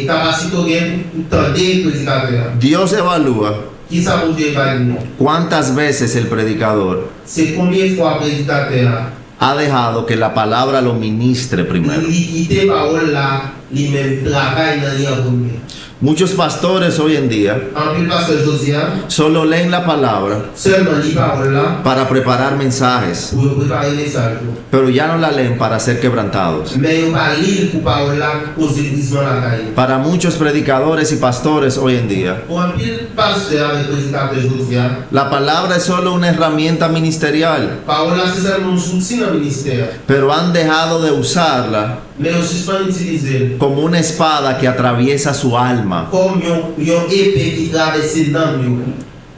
capacités pour tenter le prédicateur. Dios evalúa Qui ça mon Dieu évalue? cuántas veces el predicador C'est combien de fois le prédicateur ha dejado que la palabra lo ministre primero. l'idée parole là, lui-même travaille dans les premiers. Muchos pastores hoy en día En plus, pasteur Josiane, solo leen la palabra seulement les paroles là para preparar mensajes, pour préparer les messages. pero ya no la leen para ser quebrantados. Mais on va lire pour parole là aux églisements la caille. Para muchos predicadores y pastores hoy en día, Pour un pile pasteur avec le prédicateur Josiane, la palabra es solo una herramienta ministerial, parole là c'est seulement un soutien dans le ministère. pero han dejado de usarla Mais on suspend d'utiliser como una espada que atraviesa su alma. comme yon épée qui traverse dans nous.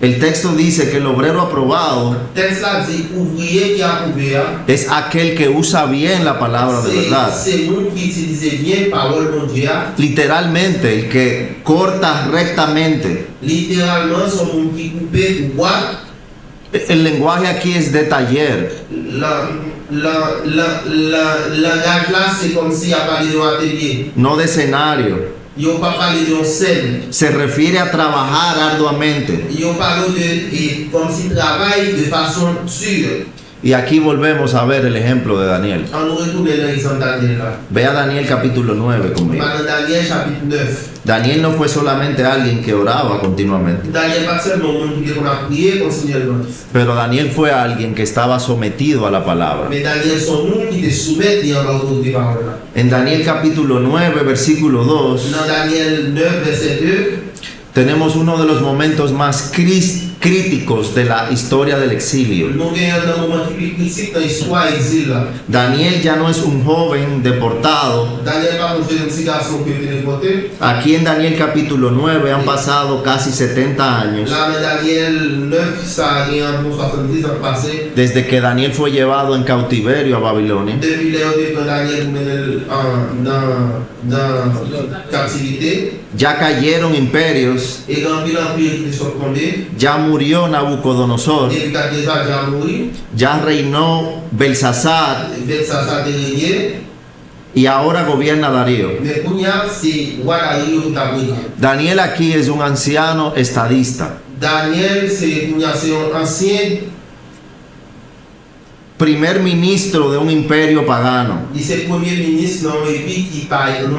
El texto dice que el obrero aprobado Texte là dit ouvrier qui a approuvé, es aquel que usa bien la palabra de verdad. c'est nous qui utilisons bien parole mon Dieu. Literalmente, el que corta rectamente. Littéralement, son monde qui coupe ou boit. El lenguaje aquí es de taller. Langage là, c'est comme si il a parlé d'un atelier. No de escenario. Il n'a pas parlé d'une scène. Se refiere a trabajar arduamente. Il a parlé comme s'il travaille de façon sûre. Y aquí volvemos a ver el ejemplo de Daniel. On nous retourne dans l'exemple de Daniel là. Ve a Daniel capítulo 9 conmigo. Dans Daniel chapitre 9. Daniel no fue solamente alguien que oraba continuamente, Daniel pas seulement un monde qui a prié continuellement. pero Daniel fue alguien que estaba sometido a la palabra. Mais Daniel son monde qui te soumet à l'autorité de parole là. En Daniel capítulo 9, versículo 2, Dans Daniel 9 verset 2. tenemos uno de los momentos más críticos de la historia del exilio. Nous avons un moment critique dans l'histoire exil là. Daniel ya no es un joven deportado. Daniel pas un jeune petit garçon qui a été déporté. Aquí en Daniel capítulo 9 han pasado casi 70 años Là, mais Daniel 9, ça a eu un bon 70 ans passé. desde que Daniel fue llevado en cautiverio a Babilonia. Depuis l'heure de Daniel dans captivité. Ya cayeron imperios, Et quand il a pris les sont tombés, ya murió Nabucodonosor, et il a déjà mouru. ya reinó Belsasar Ça a régné. y ahora gobierna Darío. Mais Kounia, c'est voilà, il a pris. Daniel aquí es un anciano estadista, Daniel, c'est un ancien. primer ministro de un imperio pagano, Il est premier ministre dans un pays qui païen.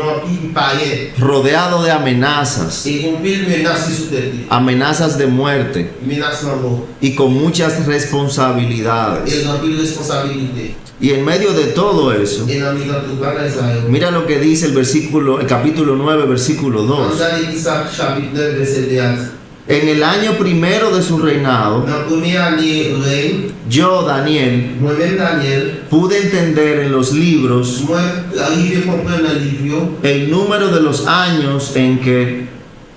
rodeado de amenazas, Et on peut menacer sous tête. amenazas de muerte Menace la mort. y con muchas responsabilidades. Et remplir responsabilité. Y en medio de todo eso, Et dans le milieu de Israël. mira lo que dice el capítulo 9, versículo 2. Dans Isaïe chapitre 9, verset 2. En el año primero de su reinado, Dans la première année règne, yo, Daniel, moi-même Daniel, pude entender en los libros moi arrivé à comprendre dans le livre, el número de los años en que,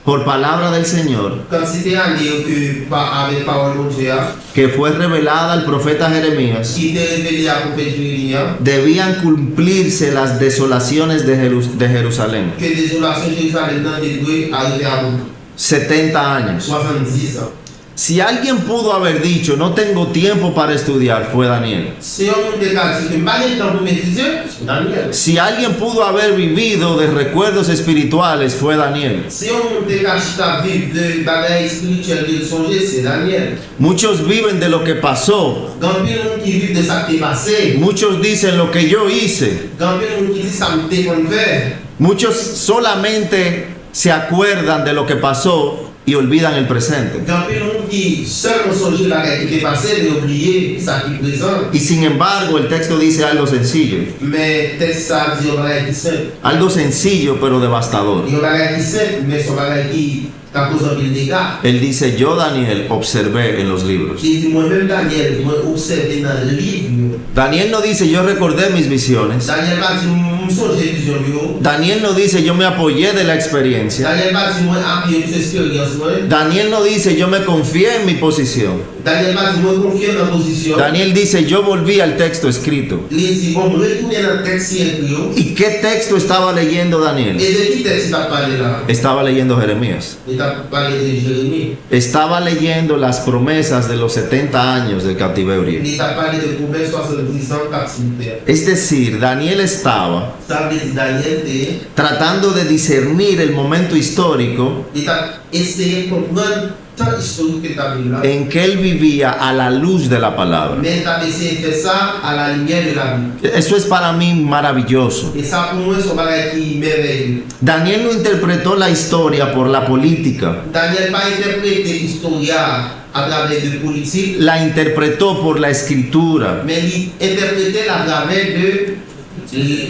por palabra del Señor, quand c'était année que avec parole de Dieu, que fue revelada al profeta Jeremías, qui était révélé à prophète Jérémie, debían cumplirse las desolaciones de Jerusalén. que désolation de Jérusalem dans les deux arrivé à bout. 70 años. 70 ans. Si alguien pudo haber dicho, no tengo tiempo para estudiar, fue Daniel. Si on moun dekati ke mba gen tan pou m'étudier, c'est Daniel. Si alguien pudo haber vivido de recuerdos espirituales, fue Daniel. Si on moun dekati ta viv de bagay spirituel de sonje, c'est Daniel. Muchos viven de lo que pasó. Gan pil moun ki viv de sa ki te pase. Muchos dicen lo que yo hice. Gan pil moun ki di sa mte kon fè. Muchos solamente se acuerdan de lo que pasó y olvidan el presente. Gan pil moun ki seul sonje bagay ki te pase, de oubliye sa ki prezant. Y sin embargo, el texto dice algo sencillo. Mais texte sa di yon bagay ki simple. Algo sencillo pero devastador. Yon bagay ki simple, mais son bagay ki ta cause pil dégâts. Él dice, yo Daniel observé en los libros. Ki di moi-même Daniel, moi observe nan livre. Daniel no dice, yo recordé mis visiones. Daniel va di m'sonje vision yo. Daniel no dice, yo me apoyé de la experiencia. Daniel va di moi appuye sur expérience moi. Daniel no dice, yo me confié en mi posición. Daniel va di moi confier dans position. Daniel dice, yo volví al texto escrito. Li di bon retourner dans texte écrit yo. ¿Y qué texto estaba leyendo Daniel? Et de qui texte t'a parlé là? Estaba leyendo Jeremías. Il t'a parlé de Jérémie. Estaba leyendo las promesas de los 70 años del cautiverio. Il t'a parlé de Proverbes 70 ans captivité. Es decir, Daniel estaba Ça veut dire Daniel te tratando de discernir el momento histórico il t'a essayé de comprendre tant historique que t'as vu là. en que él vivía a la luz de la palabra. Mais t'as essayé de faire ça à la lumière de la vie. Eso es para mí maravilloso. Et ça pour moi c'est un bagage qui merveilleux. Daniel no interpretó la historia por la política, Daniel pas interprété l'histoire à travers de politique, la interpretó por la escritura. mais il interprétait à travers de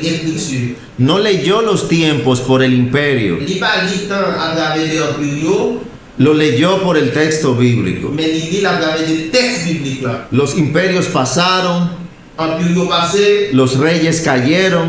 l'écriture. No leyó los tiempos por el imperio, Il pas lit tant à travers de l'empire, lo leyó por el texto bíblico. mais il lit à travers des textes bibliques là. Los imperios pasaron, Empire passé, los reyes cayeron,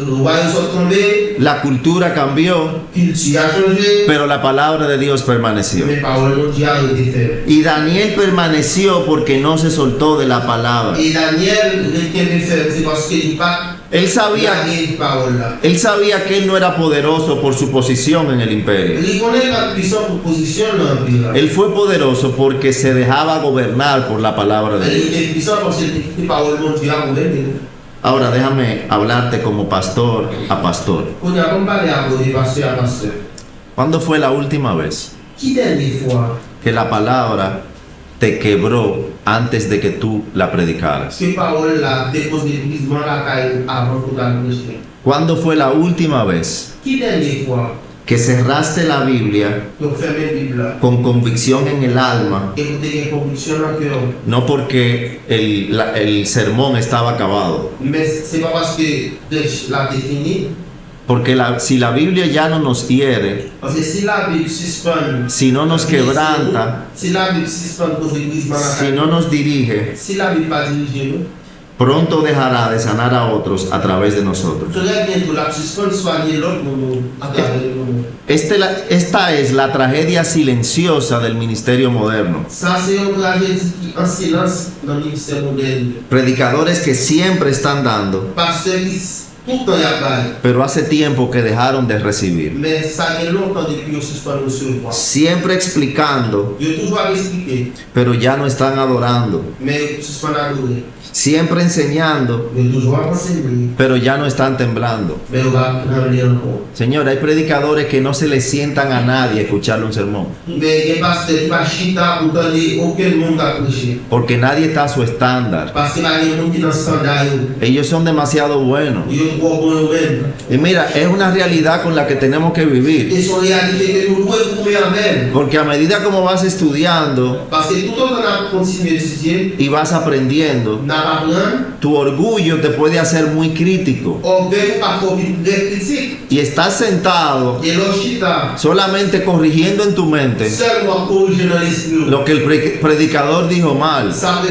royaume sont tombés, la cultura cambió, culture a changé, pero la palabra de Dios permaneció. mais parole mondiale a été faite. Y Daniel permaneció porque no se soltó de la palabra. Et Daniel, il était fait, c'est parce qu'il pas Él sabía, gagné parole là. él sabía que él no era poderoso por su posición en el imperio. Il connaît la puissance pour position dans l'empire. Él fue poderoso porque se dejaba gobernar por la palabra de Il Dios. était puissant parce qu'il était parole mondiale gouverner. Ahora déjame hablarte como pastor a pastor. Quand on a comparé à vous, pasteur à pasteur. ¿Cuándo fue la última vez Qui dernière fois que la palabra te quebró antes de que tú la predicaras? que parole là dépose l'épuisement la caille avant pour la prêcher? ¿Cuándo fue la última vez Qui dernière fois que cerraste la Biblia que vous fermez la Bible là con convicción en el alma, et vous avez une conviction dans le cœur? no porque el sermón estaba acabado? Mais c'est pas parce que la définie, Porque si la Biblia ya no nos hiere, parce que si la Bible suspend, si no nos quebranta, si la Bible suspend pour l'épuisement la si caille, no nos dirige, si la Bible pas dirigée nous, pronto dejará de sanar a otros a través de nosotros. très bientôt la suspend soigner l'autre nous à travers nous. Esta es la tragedia silenciosa del ministerio moderno. Ça c'est une tragédie qui en silence dans le ministère moderne. Predicadores que siempre están dando, Pasteurs qui tout le temps y a parlé. pero hace tiempo que dejaron de recibir. Mais ça fait longtemps depuis que je suis pas recevoir. Siempre explicando, Je toujours expliqué, pero ya no están adorando. mais je suis pas adoré. Siempre enseñando, Je toujours enseigné, pero ya no están temblando. mais on va trembler encore. Señor, hay predicadores que no se les sientan a nadie escucharle un sermón, Mais il y a pasteurs qui pas chita pour donner aucun monde à prêcher. porque nadie está a su estándar. Parce qu'il y a des gens qui dans ce standard, Ellos son demasiado buenos. ils sont trop bons eux-mêmes. Y mira, es una realidad con la que tenemos que vivir. Et son réalité que nous devons trouver en elle. Porque a medida como vas estudiando Parce que tout le temps on a continué à étudier, y vas aprendiendo, on a appris, tu orgullo te puede hacer muy crítico. orgueil parfois très critique. Y estás sentado Et leur chita, solamente corrigiendo en tu mente seulement corriger dans l'esprit. lo que el predicador dijo mal. Ça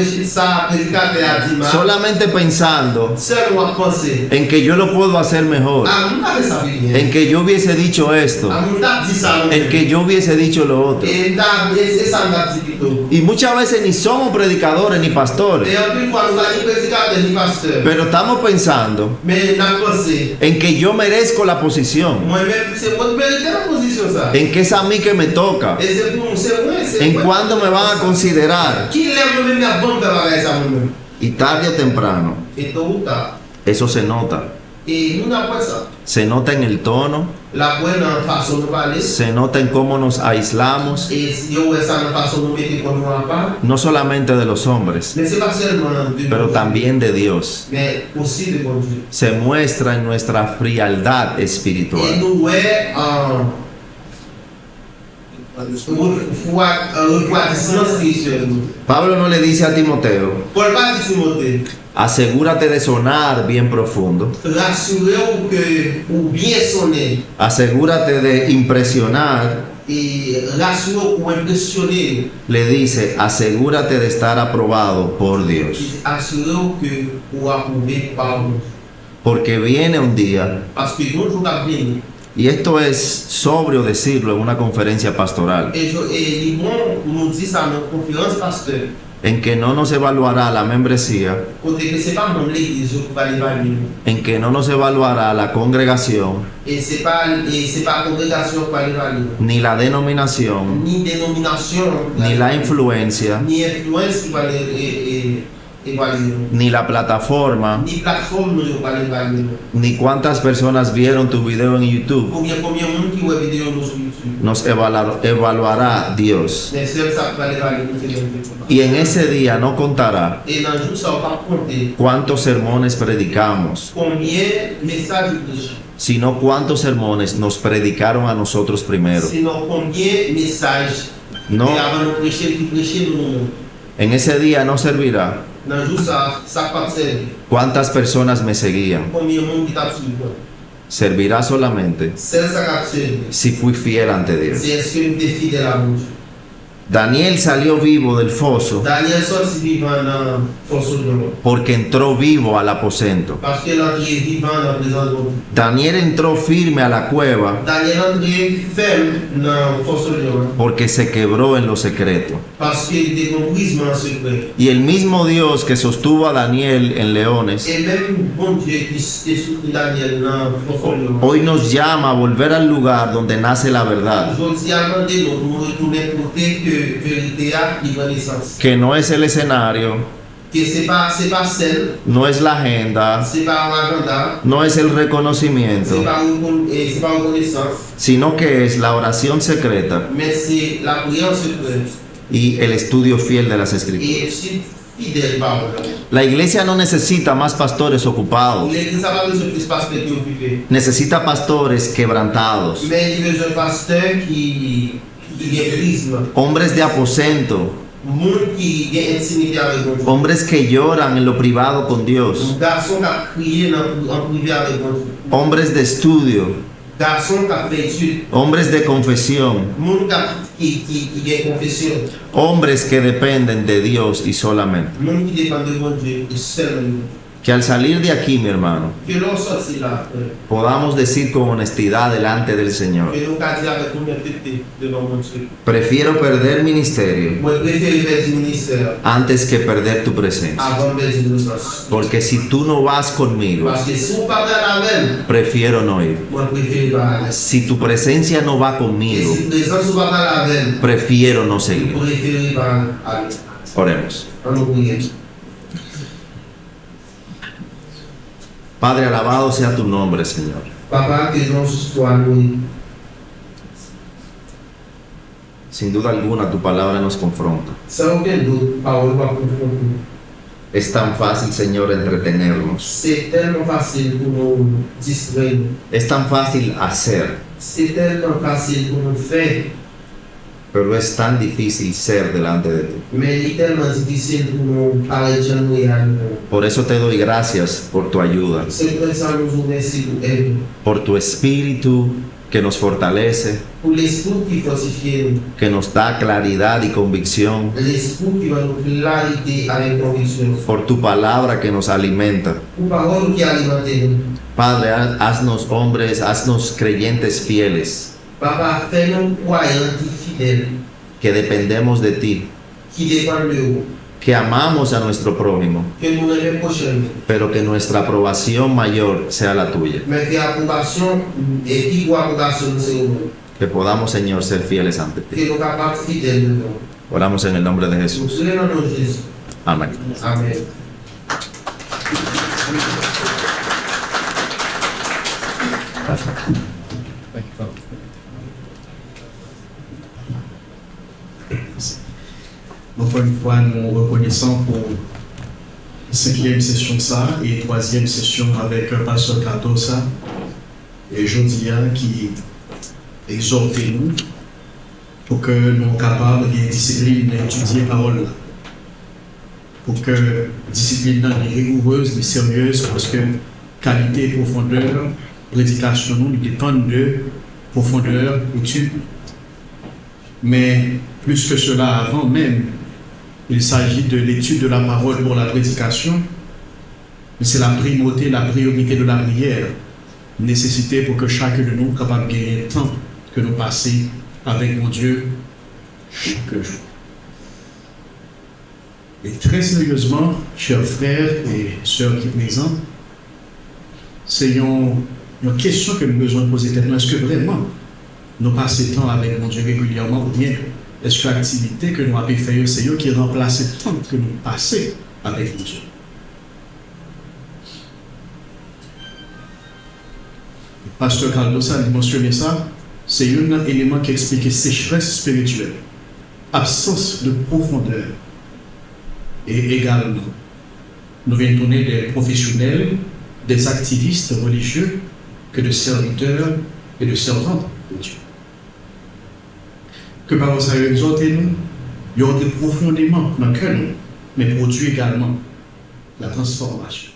prédicateur a dit mal. Solamente pensando Seulement penser. en que yo lo puedo hacer mejor, Ah, mon pas fait ça bien. en que yo hubiese dicho esto, Ah, mon pas dit ça. en que yo hubiese dicho lo otro. Et c'est ça m'a dit plutôt. Y muchas veces ni somos predicadores ni pastores, Et en plus, fois, nous allons prédicateur ni pasteur. pero estamos pensando Mais n'a pensé. en que yo merezco la posición, Moi-même, c'est votre mérite la position question ça. ¿En qué es a mí que me toca? Et c'est pour nous, c'est vrai, c'est ¿En vrai. cuándo me van a considerar? Qui l'aime moi-même, la bonne faire pareil ça moi-même. Y tarde o temprano, Et tôt ou tard. eso se nota. Et nous n'avons pas ça. Se nota en el tono, La bonne façon de parler. se nota en cómo nos aislamos, Et si yo vois ça, la façon de mettre comme nous à part. no solamente de los hombres, Mais c'est pas seulement de pero nous, también de Dios. mais aussi de bon Dieu. Se muestra en nuestra frialdad Et espiritual. nous ouais refroidissement spirituel. Pablo no le dice a Timoteo, Paul pas dit Timothée, asegúrate de sonar bien profundo, rassurez-vous que ou bien sonner asegúrate de impresionar. et rassurez-vous ou impressionner. Le dice, asegúrate de estar aprobado por Dios, Assurez-vous que vous approuvez par nous. porque viene un día, Parce que nous jours à venir. y esto es sobrio decirlo en una conferencia pastoral, Et les bons nous disent ça dans la conférence pasteur. en que no nos evaluará la membresía, Côté que c'est pas mon l'église qui va l'évaluer. en que no nos evaluará la congregación, Et c'est pas la congrégation qui va l'évaluer. ni la denominación, Ni dénomination, ni la influencia, ni influence qui va l'évaluer. ni la plataforma, Ni plateforme nous va l'évaluer. ni cuántas personas vieron tu video en YouTube. Combien de monde qui voit vidéo nous sur YouTube. Nos evaluará Dios. Mais c'est ça qui va l'évaluer. Y en ese día no contará Et dans le jour, ça va pas compter cuántos sermones predicamos, combien de messages de prêchent. sino cuántos sermones nos predicaron a nosotros primero. Sinon, combien de messages No, et avant de prêcher, qui prêchaient nous. en ese día no servirá Dans le jour, ça va servir. cuántas personas me seguían. Combien de monde qui t'a suivi. Servirá solamente C'est ça qui va servir. si fui fiel ante Dios. C'est est-ce que tu es fidèle à Dieu. Daniel salió vivo del foso Daniel sorti vivant dans force de l'eau. porque entró vivo al aposento. Parce que l'entrée est vivant dans la présence de Dieu. Daniel entró firme a la cueva Daniel entré ferme dans force de l'eau. porque se quebró en lo secreto. Parce qu'il était compris en secret. Y el mismo Dios que sostuvo a Daniel en leones, Et même bon Dieu qui est soutenu Daniel dans force de l'eau. hoy nos llama a volver al lugar donde nace la verdad, Aujourd'hui, demandez nous retourner côté que vérité a qui prend naissance. que no es el escenario, Que c'est pas celle, no es la agenda, c'est pas un agenda, no es el reconocimiento, c'est pas reconnaissance, sino que es la oración secreta mais c'est la prière secrète. y el estudio fiel de las Escrituras. Et je suis fidèle parole. La iglesia no necesita más pastores ocupados, L'église n'a pas besoin de plus pasteur qui est occupé. necesita pastores quebrantados, Mais il y a besoin de pasteur qui est prisme. hombres de aposento, Monde qui est intimité avec Dieu. hombres que lloran en lo privado con Dios, Un garçon qui a crié en privé avec Dieu. hombres de estudio, Garçon qui a fait étude. hombres de confesión, Monde qui est confession. hombres que dependen de Dios y solamente. Monde qui dépend de bon Dieu et seulement. Que al salir de aquí, mi hermano, Que l'on sortit là. podamos decir con honestidad delante del Señor, Que l'on a dit avec honnêteté devant mon Dieu. prefiero perder ministerio Moi, je préfère perdre du ministère antes que perder tu presencia. avant de perdre du ministère. Porque si tú no vas conmigo, Parce que si on parle à la même, prefiero no ir. moi, je préfère pas aller. Si tu presencia no va Et conmigo, si présence on parle à la même, prefiero no je seguir. préfère pas aller. Oremos. On nous prie. Padre, alabado sea tu nombre, Señor. Papa, que non soit loué. Sin duda alguna, tu palabra nos confronta. Sans aucun doute, parole va confronter. Es tan fácil, Señor, entretenernos. C'est tellement facile pour nous distraire. Es tan fácil hacer, C'est tellement facile pour nous faire. pero es tan difícil ser delante de ti. Mais il est tellement difficile pour nous arrêter de nous réaliser. Por eso te doy gracias por tu ayuda, C'est pour ça que nous vous remercions pour elle. por tu espíritu que nos fortalece, Pour l'esprit qui fortifie nous. que nos da claridad y convicción, L'esprit qui va nous clarité avec conviction. por tu palabra que nos alimenta. Pour parole qui alimente nous. Padre, haznos hombres, haznos creyentes fieles, Papa, fais-nous croyants fidèles que dependemos de ti, qui dépendent de vous. que amamos a nuestro prójimo, Que nous aimions prochainement. pero que nuestra aprobación mayor sea la tuya. Mais que l'approbation et qui voit approbation, c'est vous. Que podamos, Señor, ser fieles ante ti. que nous capables fidèles de nous. Oramos en el nombre de Nous Jesús. prions au nom de Jésus. Amén. Amen. Encore une fois, nous reconnaissons pour la 5e session de ça et 3e session avec Pasteur Cardosa et Jodia qui exhortent nous pour que nous soyons capables de discipline d'étudier la parole. Pour que la discipline soit rigoureuse et sérieuse parce que qualité et profondeur, prédication, nous dépendent de profondeur, étude. Mais plus que cela, avant même, il s'agit de l'étude de la parole pour la prédication, mais c'est la primauté, la priorité de la prière, nécessité pour que chacun de nous soit capable de gagner le temps que nous passons avec mon Dieu chaque jour. Et très sérieusement, chers frères et sœurs qui sont présents, c'est une question que nous devons besoin de poser tellement. Est-ce que vraiment nous passons temps avec mon Dieu régulièrement ou bien est-ce que l'activité que nous avons fait, c'est eux qui remplacent le temps que nous passons avec mon Dieu? Le pasteur Cardosa a mentionné ça, c'est un élément qui explique sécheresse spirituelle, absence de profondeur. Et également, nous venons tourner des professionnels, des activistes religieux, que de serviteurs et de servantes de Dieu. Que par ça exhortez-nous, il y aura profondément dans le cœur, mais produit également la transformation.